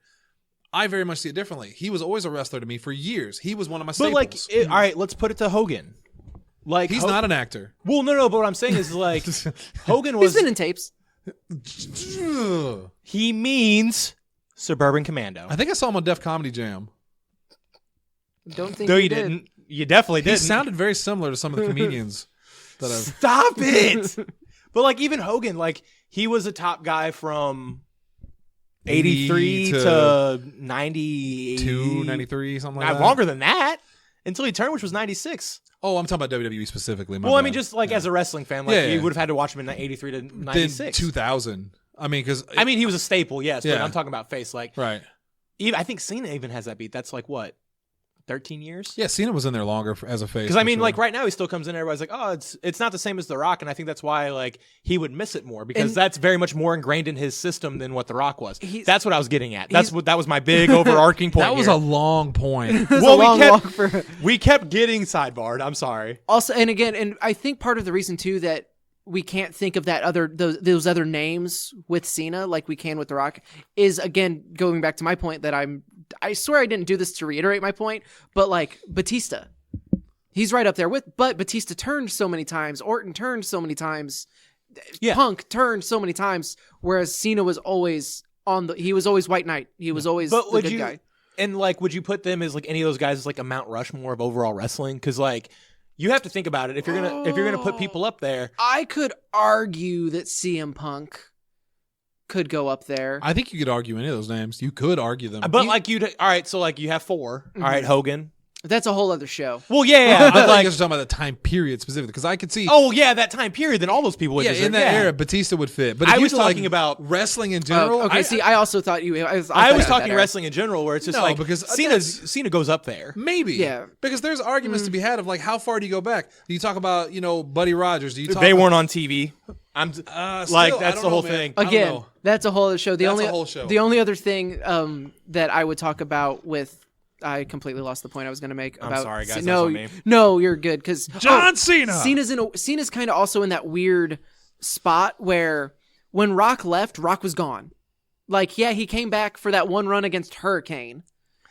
I very much see it differently. He was always a wrestler to me for years. He was one of my staples. But all right, let's put it to Hogan. Like he's not an actor. Well, no. But what I'm saying is like Hogan was. He's been in tapes. He means Suburban Commando. I think I saw him on Def Comedy Jam. Don't think No, he you did. didn't. You definitely He didn't. sounded very similar to some of the comedians that I've. Stop it. But like even Hogan, like he was a top guy from 83 to 92, 93, something like that. Longer than that until he turned, which was 96. Oh, I'm talking about WWE specifically. Well, I mean, just like as a wrestling fan, like you would have had to watch him in 83 to 96. Then 2000. I mean, because he was a staple, yes, but Yeah. I'm talking about face. Like, right. I think Cena even has that beat. That's like what, 13 years? Yeah, Cena was in there longer as a face. Because I mean, like right now he still comes in. Everybody's like, oh, it's not the same as The Rock, and I think that's why like he would miss it more because that's very much more ingrained in his system than what The Rock was. That's what I was getting at. That was my big overarching point. That was here. a long point. We kept getting sidebarred. I'm sorry. Also, and I think part of the reason too that we can't think of those other names with Cena like we can with The Rock is again going back to my point that I swear I didn't do this to reiterate my point, but like Batista, he's right up there with. But Batista turned so many times, Orton turned so many times, Yeah. Punk turned so many times, whereas Cena was always he was always White Knight. He was always But the would good you guy. and like would you put them as like any of those guys as like a Mount Rushmore of overall wrestling? Because like you have to think about it if you're gonna put people up there. I could argue that CM Punk could go up there. I think you could argue any of those names. You could argue them. But like all right, so like you have 4. All right, Hogan. That's a whole other show. Well, yeah, I but thought like you were talking about the time period specifically because I could see. oh yeah, that time period. Then all those people would. yeah, deserve, in that era, Batista would fit. But if I you was were, like, talking about wrestling in general. Okay, I also thought you. I was I was talking talking wrestling in general, where it's just No, like because Cena goes up there. Maybe. Yeah. Because there's arguments to be had of like how far do you go back? Do you talk about, Buddy Rogers? Do you talk They about, weren't on TV. I'm still, like I that's don't the whole know, man. thing. I don't Again, know. that's a whole other show. That's a whole show. The only other thing that I would talk about with. I completely lost the point I was going to make. I'm about sorry, guys, No, that's on me. no, you're good because John Cena. Cena's kind of also in that weird spot where when Rock left, Rock was gone. Like, yeah, he came back for that one run against Hurricane.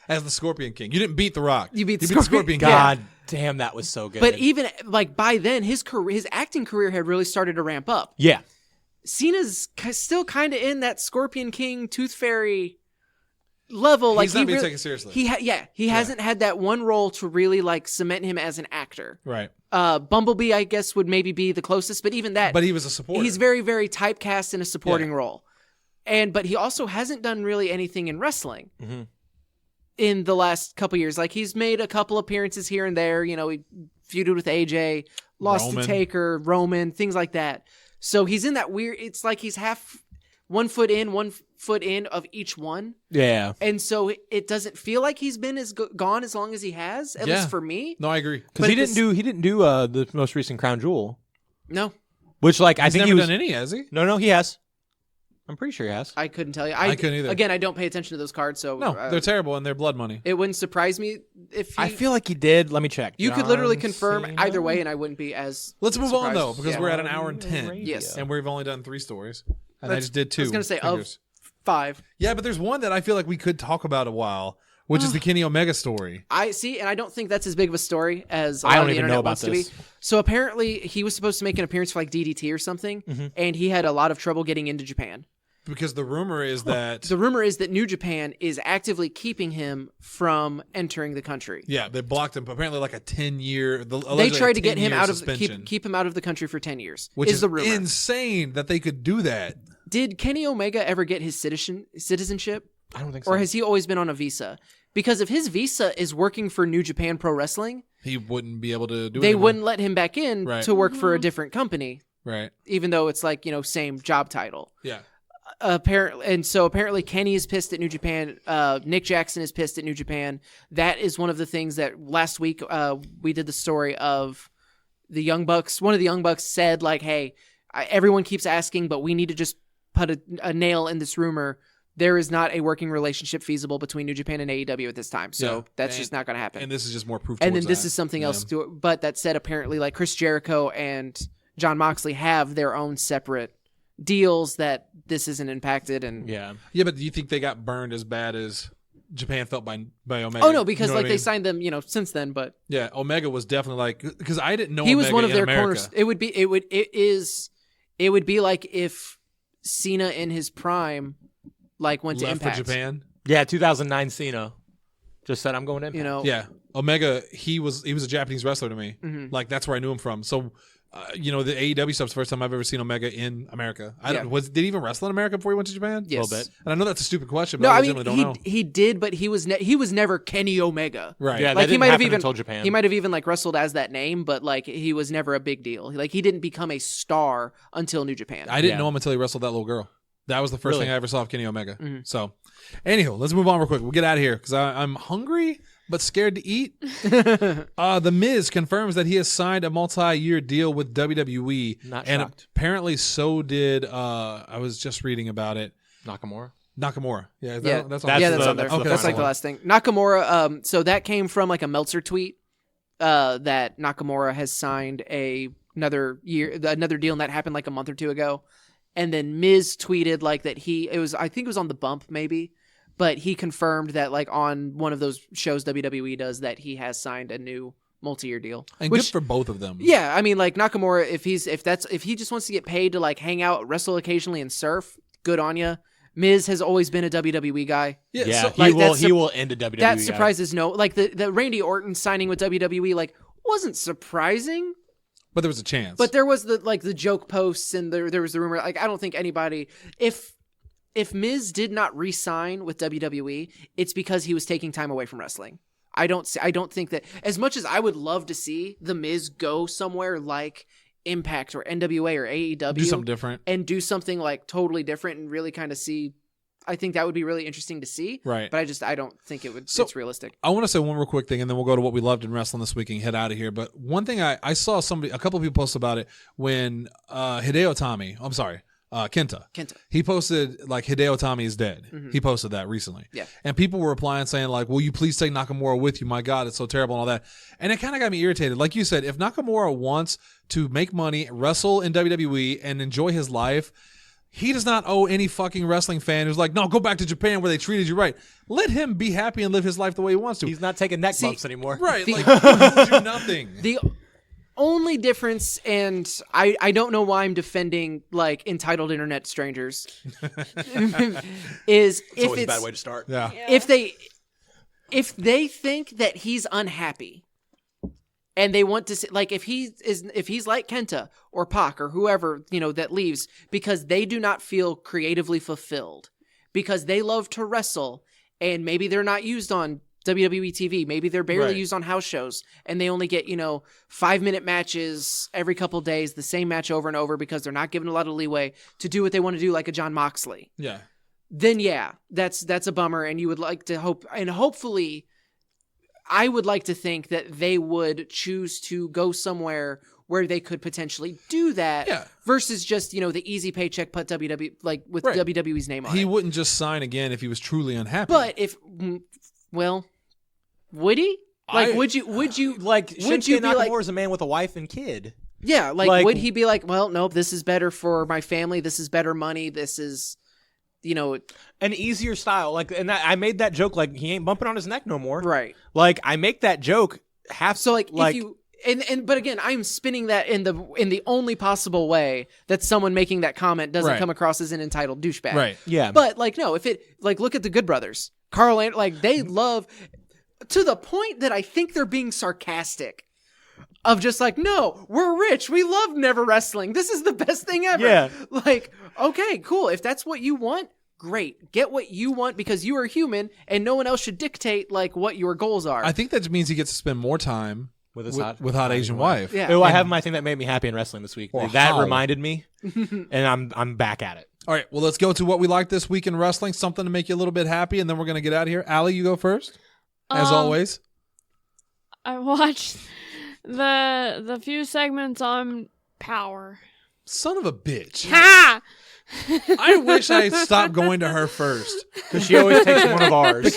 As the Scorpion King. You didn't beat The Rock. You beat the Scorpion- Scorpion King. Yeah. God damn, that was so good. But even like by then, his acting career had really started to ramp up. yeah, Cena's still kind of in that Scorpion King, Tooth Fairy level. Like He's not being really, taken seriously. He hasn't had that one role to really like cement him as an actor. Right. Bumblebee, I guess, would maybe be the closest, but even that. But he was a supporter. He's very, very typecast in a supporting Yeah. role, but he also hasn't done really anything in wrestling Mm-hmm. in the last couple years. Like he's made a couple appearances here and there. He feuded with AJ, lost Roman. to Taker, Roman, things like that. So he's in that weird. It's like he's half 1 foot in, 1 foot in of each one. yeah. And so it doesn't feel like he's been gone as long as he has, at Yeah. least for me. No, I agree. Because But he it's- didn't do the most recent Crown Jewel, No, which like I He's think never he was. done any, has he? No, he has. I'm pretty sure he has. I couldn't tell you. I couldn't either. Again, I don't pay attention to those cards, so No, they're terrible and they're blood money. it wouldn't surprise me if I feel like he did. Let me check. you could literally John confirm Cena? either way, and I wouldn't be as. Let's move on, surprised. though, because Yeah. we're at an hour and 10. Yes. And we've only done 3 stories. And I That's- just did 2. I was gonna say fingers. of 5. Yeah, but there's one that I feel like we could talk about a while, which is the Kenny Omega story. I see, and I don't think that's as big of a story as a I lot don't of the even internet know about wants to this. be. So apparently, he was supposed to make an appearance for like DDT or something, and he had a lot of trouble getting into Japan. Because the rumor is that... The rumor is that New Japan is actively keeping him from entering the country. Yeah, they blocked him. Apparently, like a 10-year... They tried to get him out of suspension, keep him out of the country for 10 years. which is the rumor. insane that they could do that. Did Kenny Omega ever get his citizenship, I don't think so. or has he always been on a visa? Because if his visa is working for New Japan Pro Wrestling, He wouldn't be able to do it they anymore. wouldn't let him back in Right. to work for a different company, Right. even though it's like same job title. Yeah. Apparently Kenny is pissed at New Japan. Nick Jackson is pissed at New Japan. That is one of the things that last week we did the story of the Young Bucks. One of the Young Bucks said like, "Hey, everyone keeps asking, but we need to just put a nail in this rumor. There is not a working relationship feasible between New Japan and AEW at this time. So Yeah. that's just not going to happen." And this is just more proof And then towards this that. is something else. Yeah. But that said, apparently, like Chris Jericho and John Moxley have their own separate deals that this isn't impacted. And Yeah. Yeah, but do you think they got burned as bad as Japan felt by Omega? oh no, because You know what like I they mean? signed them, since then. But Yeah, Omega was definitely like... Because I didn't know he was Omega one of in their America. corners. It would be like if Cena in his prime, like went to Left Impact. for Japan. Yeah, 2009 Cena just said I'm going in. Yeah, Omega. He was a Japanese wrestler to me. Mhm. Like that's where I knew him from. So, the AEW stuff's the first time I've ever seen Omega in America. Yeah. Did he even wrestle in America before he went to Japan? Yes. A little bit. And I know that's a stupid question, but No, I I legitimately mean don't know. he did, but he was never Kenny Omega. Right. Yeah, Like, that he didn't might have happen even- until Japan. He might have even like wrestled as that name, but like he was never a big deal. Like he didn't become a star until New Japan. I didn't Yeah. know him until he wrestled that little girl. That was the first Really? thing I ever saw of Kenny Omega. Mhm. So, anyhow, let's move on real quick. We'll get out of here because I'm hungry but scared to eat. The Miz confirms that he has signed a multi-year deal with WWE. Not and shocked. apparently so did, I was just reading about it, Nakamura. Nakamura. Yeah, is Yeah. that's on That's yeah, the- that's the- on there. that's the That's like final the last thing. Nakamura. So that came from like a Meltzer tweet. That Nakamura has signed another deal, and that happened like a month or two ago. And then Miz tweeted like that I think it was on the Bump maybe, but he confirmed that like on one of those shows WWE does that he has signed a new multi-year deal. And good for both of them. Yeah, I mean, like Nakamura, if he just wants to get paid to like hang out, wrestle occasionally, and surf, good on ya. Miz has always been a WWE guy. Yeah, so, he will end a WWE That guy. surprises no. Like the Randy Orton signing with WWE, like wasn't surprising. but there was a chance. But there was the joke posts and there was the rumor. Like I don't think anybody if Miz did not re-sign with WWE, it's because he was taking time away from wrestling. I don't think that, as much as I would love to see the Miz go somewhere like Impact or NWA or AEW, do something different. and do something like totally different and really kind of see. I think that would be really interesting to see. Right. But I don't think it's realistic. I want to say one real quick thing, and then we'll go to what we loved in wrestling this week and head out of here. But one thing I saw a couple of people post about it when Kenta. He posted like Hideo Itami is dead. Mm-hmm. He posted that recently. Yeah. And people were replying saying like, will you please take Nakamura with you? My God, it's so terrible and all that. And it kind of got me irritated. Like you said, if Nakamura wants to make money, wrestle in WWE, and enjoy his life, he does not owe any fucking wrestling fan who's like, no, go back to Japan where they treated you right. Let him be happy and live his life the way he wants to. He's not taking neck bumps anymore. Right. Like, he will do nothing. The only difference, and I don't know why I'm defending like entitled internet strangers, is It's always a bad way to start. Yeah. if they think that he's unhappy and they want to see, like if he's like Kenta or Pac or whoever, that leaves because they do not feel creatively fulfilled, because they love to wrestle and maybe they're not used on WWE TV, maybe they're barely used on house shows and they only get 5-minute matches every couple days, the same match over and over because they're not given a lot of leeway to do what they want to do, like a John Moxley. Yeah. Then yeah, that's a bummer, and you would like to hope, and hopefully I would like to think that they would choose to go somewhere where they could potentially do that versus just, the easy paycheck put WWE, like with WWE's name on it. He wouldn't just sign again if he was truly unhappy. But would he? Like, would you Like, would you be like, Nakamura is a man with a wife and kid. yeah, like would he be like, well, nope, this is better for my family, this is better money, this is, An easier style. Like, and I made that joke, like, he ain't bumping on his neck no more. right. Like, I make that joke So if you but again, I'm spinning that in the only possible way that someone making that comment doesn't come across as an entitled douchebag. Right. Yeah. But like, no, if it, like, look at the Good Brothers, Carl and like they love to the point that I think they're being sarcastic of just like, no, we're rich, we love never wrestling, this is the best thing ever. Yeah. Like, okay, cool, if that's what you want, great, get what you want, because you are human and no one else should dictate like what your goals are. I think that means he gets to spend more time with his with hot Asian wife. Yeah. Oh, I have my thing that made me happy in wrestling this week. Or That how. reminded me, and I'm back at it. All right, well, let's go to what we like this week in wrestling, something to make you a little bit happy, and then we're going to get out of here. Allie, you go first, as always. I watched the few segments on Power. Son of a bitch. Ha! I wish I stopped going to her first. Because she always takes one of ours.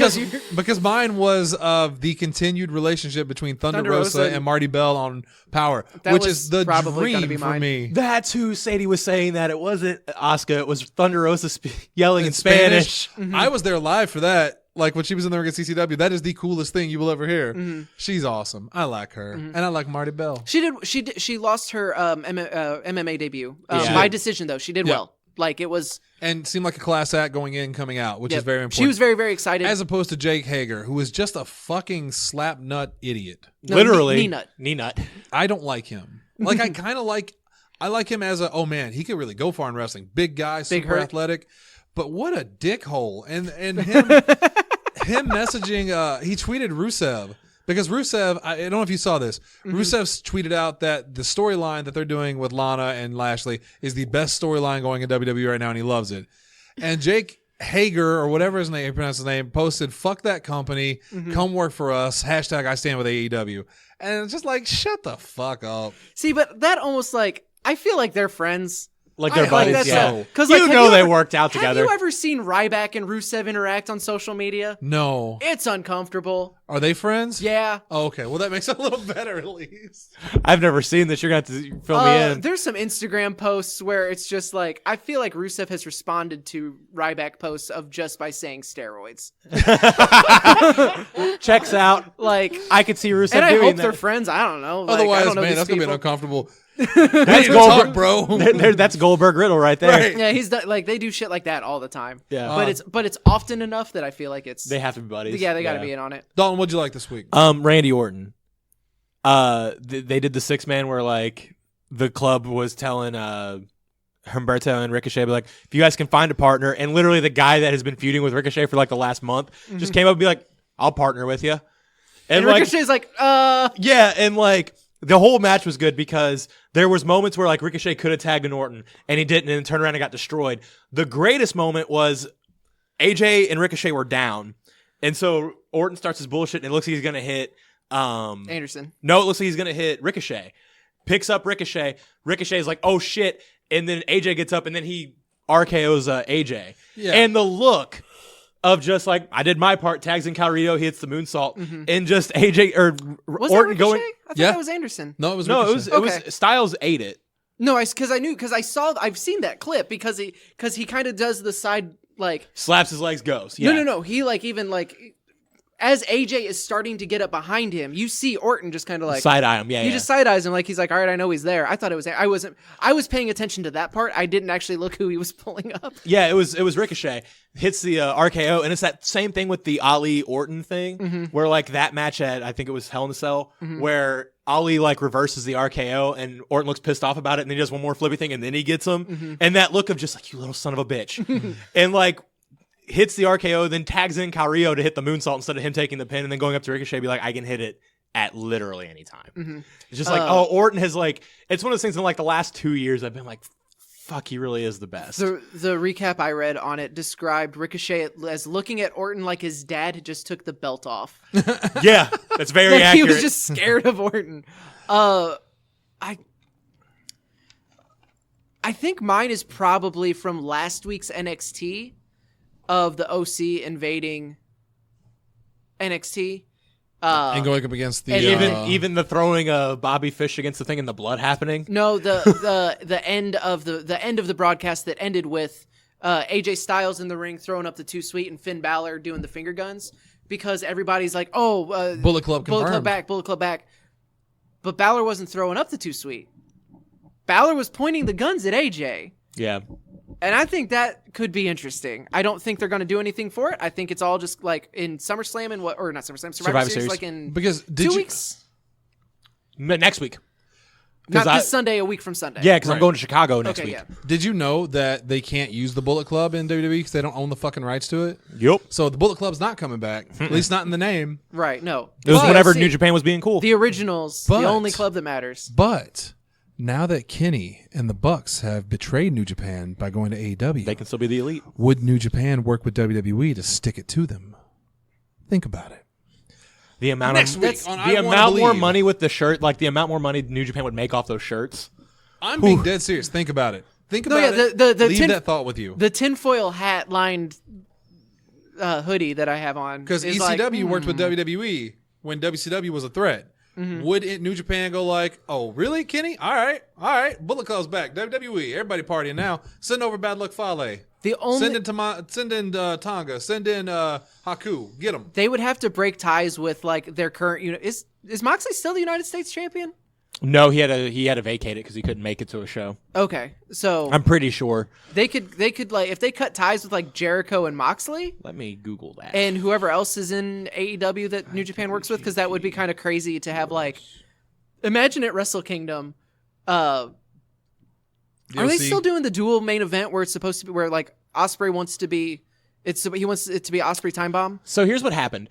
Because mine was of the continued relationship between Thunder Rosa Rosa and Marty Bell on Power, That which was is the probably gonna dream be for mine. me. That's who Sadie was saying that. It wasn't Asuka. It was Thunder Rosa yelling in Spanish. I was there live for that. Like when she was in there against CCW, that is the coolest thing you will ever hear. She's awesome. I like her, and I like Marty Bell. She lost her MMA debut Yeah. by decision though. She did well. Like it was, And seemed like a class act going in, coming out, which is very important. She was very, very excited. as opposed to Jake Hager, who is just a fucking slap nut idiot. No, Literally. knee nut. I don't like him. Like I kind of I like him as man, he could really go far in wrestling. Big guy, super hurt. athletic, but what a dickhole. And him him messaging. He tweeted Rusev. Because Rusev, I don't know if you saw this. Rusev's tweeted out that the storyline that they're doing with Lana and Lashley is the best storyline going in WWE right now, and he loves it. And Jake Hager, or whatever his name, pronounce his name, posted, "Fuck that company, come work for us." # I stand with AEW. And it's just like, shut the fuck up. See, but that almost like I feel like they're friends. Like they're I buddies. that's Yeah, because you know they worked out together. Have you ever seen Ryback and Rusev interact on social media? No. It's uncomfortable. Are they friends? Yeah. Oh, okay. Well, that makes it a little better at least. I've never seen this. You're gonna have to fill me in. There's some Instagram posts where it's just like I feel like Rusev has responded to Ryback posts of just by saying steroids. Checks out. Like I could see Rusev and I doing hope that. they're friends. I don't know. Like, Otherwise, I don't know man, these that's gonna be people. uncomfortable. That's Talk, bro. That's Goldberg Riddle right there. Right. Yeah, he's like they do shit like that all the time. Yeah. But it's often enough that I feel like it's They have to be buddies. yeah they got to be in on it. Dalton, what'd you like this week? Randy Orton. They did the 6-man where like the club was telling Humberto and Ricochet, be like, if you guys can find a partner, and literally the guy that has been feuding with Ricochet for like the last month just came up and be like, I'll partner with you. And like, Ricochet's like yeah, and like the whole match was good because there was moments where like Ricochet could have tagged an Orton and he didn't, and then turned around and got destroyed. The greatest moment was AJ and Ricochet were down, and so Orton starts his bullshit and it looks like he's gonna hit Anderson. No, it looks like he's gonna hit Ricochet. Picks up Ricochet. Ricochet's like, oh shit, and then AJ gets up and then he RKO's AJ. Yeah. And the look of just like, I did my part, tags in Calrido, he hits the moonsault, and just AJ or Was Orton that Ricochet? going. I thought Yeah. that was Anderson. No, it was No, Ricochet. it was Okay. Styles ate it. No, because I've seen that clip because he kind of does the side like Slaps his legs, goes. Yeah. no he like even like as AJ is starting to get up behind him, you see Orton just kind of like Side eye him. Yeah, he yeah. just side eyes him like he's like, all right, I know he's there. I thought it was I was paying attention to that part. I didn't actually look who he was pulling up. Yeah, it was Ricochet hits the RKO, and it's that same thing with the Ali Orton thing, where like that match at I think it was Hell in a Cell, where Ali like reverses the RKO, and Orton looks pissed off about it, and then he does one more flippy thing, and then he gets him, and that look of just like, you little son of a bitch, and like hits the RKO, then tags in Carrillo to hit the moonsault instead of him taking the pin, and then going up to Ricochet, be like, I can hit it at literally any time. It's just like, oh, Orton has like, it's one of those things in like the last 2 years I've been like, fuck, he really is the best. The recap I read on it described Ricochet as looking at Orton like his dad just took the belt off. Yeah, that's very Like accurate. he was just scared of Orton. I think mine is probably from last week's NXT of the OC invading NXT. And going up against the And even the throwing Bobby Fish against the thing and the blood happening. No, the end of the broadcast that ended with AJ Styles in the ring throwing up the Too Sweet and Finn Balor doing the finger guns because everybody's like, oh, Bullet Club confirmed. Bullet Club back. But Balor wasn't throwing up the Too Sweet. Balor was pointing the guns at AJ. Yeah. And I think that could be interesting. I don't think they're going to do anything for it. I think it's all just like in SummerSlam and or not SummerSlam, Survivor Series, like in because 2 weeks. Next week. Not this Sunday, a week from Sunday. Yeah, because I'm Right. going to Chicago next Okay, week. yeah. Did you know that they can't use the Bullet Club in WWE because they don't own the fucking rights to it? Yep. So the Bullet Club's not coming back, at least not in the name. Right, no. It was But, whenever see, New Japan was being cool. The originals, But- the only club that matters. But now that Kenny and the Bucks have betrayed New Japan by going to AEW, They can still be the elite. would New Japan work with WWE to stick it to them? Think about it. The amount Next of week on I the Wanna amount more Believe. money with the shirt, like the amount more money New Japan would make off those shirts. I'm being dead serious. Think about it. Think No, about yeah, it. the Leave tin- that thought with you. The tinfoil hat lined hoodie that I have on. Because is ECW like, worked with WWE when WCW was a threat. Would New Japan go like, oh, really, Kenny? All right. Bullet Club's back. WWE. Everybody partying now. Send over Bad Luck Fale. The only Send in Tonga. Send in Haku. Get them. they would have to break ties with like their current unit. Is Moxley still the United States champion? No, he had to vacate it because he couldn't make it to a show. Okay, so I'm pretty sure. they could like if they cut ties with like Jericho and Moxley Let me Google that. and whoever else is in AEW that New Japan works with, because that would be kind of crazy to have like. Imagine at Wrestle Kingdom. Are they still doing the dual main event where it's supposed to be where like Ospreay wants to be? He wants it to be Ospreay Time Bomb. So here's what happened.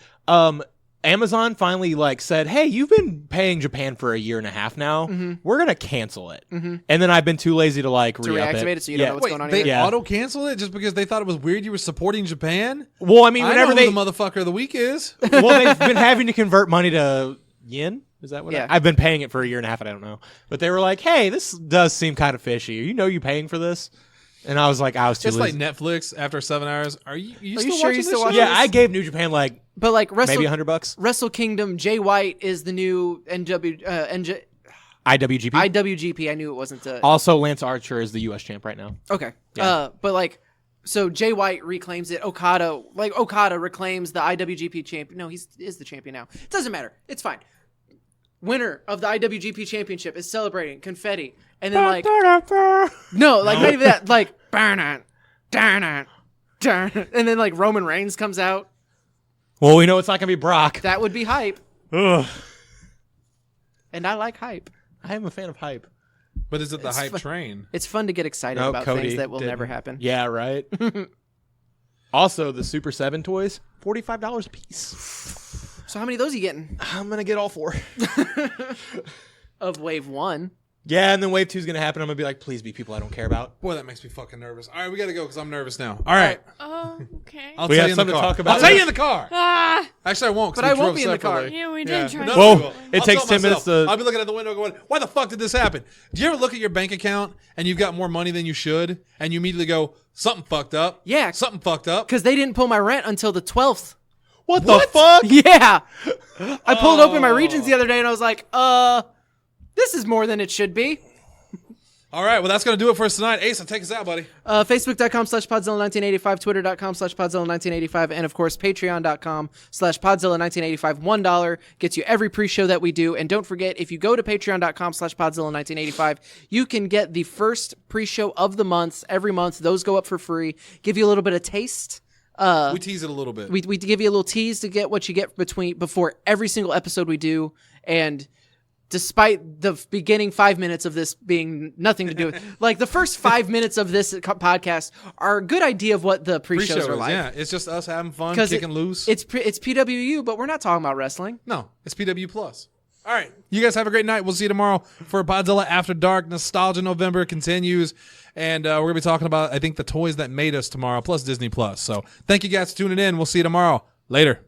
Amazon finally like said, "Hey, you've been paying Japan for a year and a half now. We're gonna cancel it." And then I've been too lazy to like re-up reactivate it so you don't know what's Wait, going on they either. Yeah. auto-cancel it just because they thought it was weird you were supporting Japan? Well, I mean, I whenever know they who the motherfucker of the week is. well, they've been having to convert money to yen. Is that what? Yeah. I've been paying it for a year and a half. And I don't know, but they were like, "Hey, this does seem kind of fishy. You paying for this?" And I was like, "I was too It's like lazy." Netflix after 7 hours. Are you you still sure watching you this still shit? watching Yeah, I gave New Japan like But like maybe $100. Wrestle Kingdom, Jay White is the new IWGP. I knew it wasn't. Also, Lance Archer is the U.S. champ right now. Okay. Yeah. But like, so Jay White reclaims it. Okada reclaims the IWGP champion. No, he is the champion now. It doesn't matter. It's fine. Winner of the IWGP championship is celebrating confetti, and then like, no, like not even that. Like, burn it, and then like Roman Reigns comes out. Well, we know it's not gonna be Brock. That would be hype, Ugh. and I like hype. I am a fan of hype. But is it the It's hype fun. train? It's fun to get excited No, about Cody things that will didn't. never happen. Yeah, right. Also, the Super 7 toys, $45 a piece. So how many of those are you getting? I'm gonna get all 4. Of Wave 1. Yeah, and then Wave 2 is gonna happen. I'm gonna be like, please be people I don't care about. Boy, that makes me fucking nervous. All right, we got to go because I'm nervous now. All right. Oh, okay. I'll We tell have you in the something to car. talk about. I'll tell you in the car. Ah, Actually, I won't. 'cause But we I won't drove be in the car. separately. yeah, we did try. Another Well, people. it I'll takes tell 10 minutes myself, to- I'll be looking at the window going, why the fuck did this happen? Do you ever look at your bank account and you've got more money than you should and you immediately go, something fucked up? Yeah. Something fucked up. Because they didn't pull my rent until the 12th. What the fuck? Yeah. I pulled open my regions the other day and I was like, this is more than it should be. All right, well, that's going to do it for us tonight. Asa, take us out, buddy. Facebook.com/Podzilla1985, Twitter.com/Podzilla1985, and of course, Patreon.com/Podzilla1985. $1 gets you every pre-show that we do. And don't forget, if you go to Patreon.com/Podzilla1985, you can get the first pre-show of the month every month. Those go up for free. Give you a little bit of taste. We tease it a little bit. We give you a little tease to get what you get before every single episode we do. And despite the beginning 5 minutes of this being nothing to do with, like the first 5 minutes of this podcast are a good idea of what the pre-shows Pre-show are is, like. yeah. It's just us having fun, 'Cause kicking loose. It's PWU, but we're not talking about wrestling. No, it's PW Plus. All right. You guys have a great night. We'll see you tomorrow for Podzilla After Dark. Nostalgia November continues. And we're going to be talking about, I think, the toys that made us tomorrow, plus Disney Plus. So thank you guys for tuning in. We'll see you tomorrow. Later.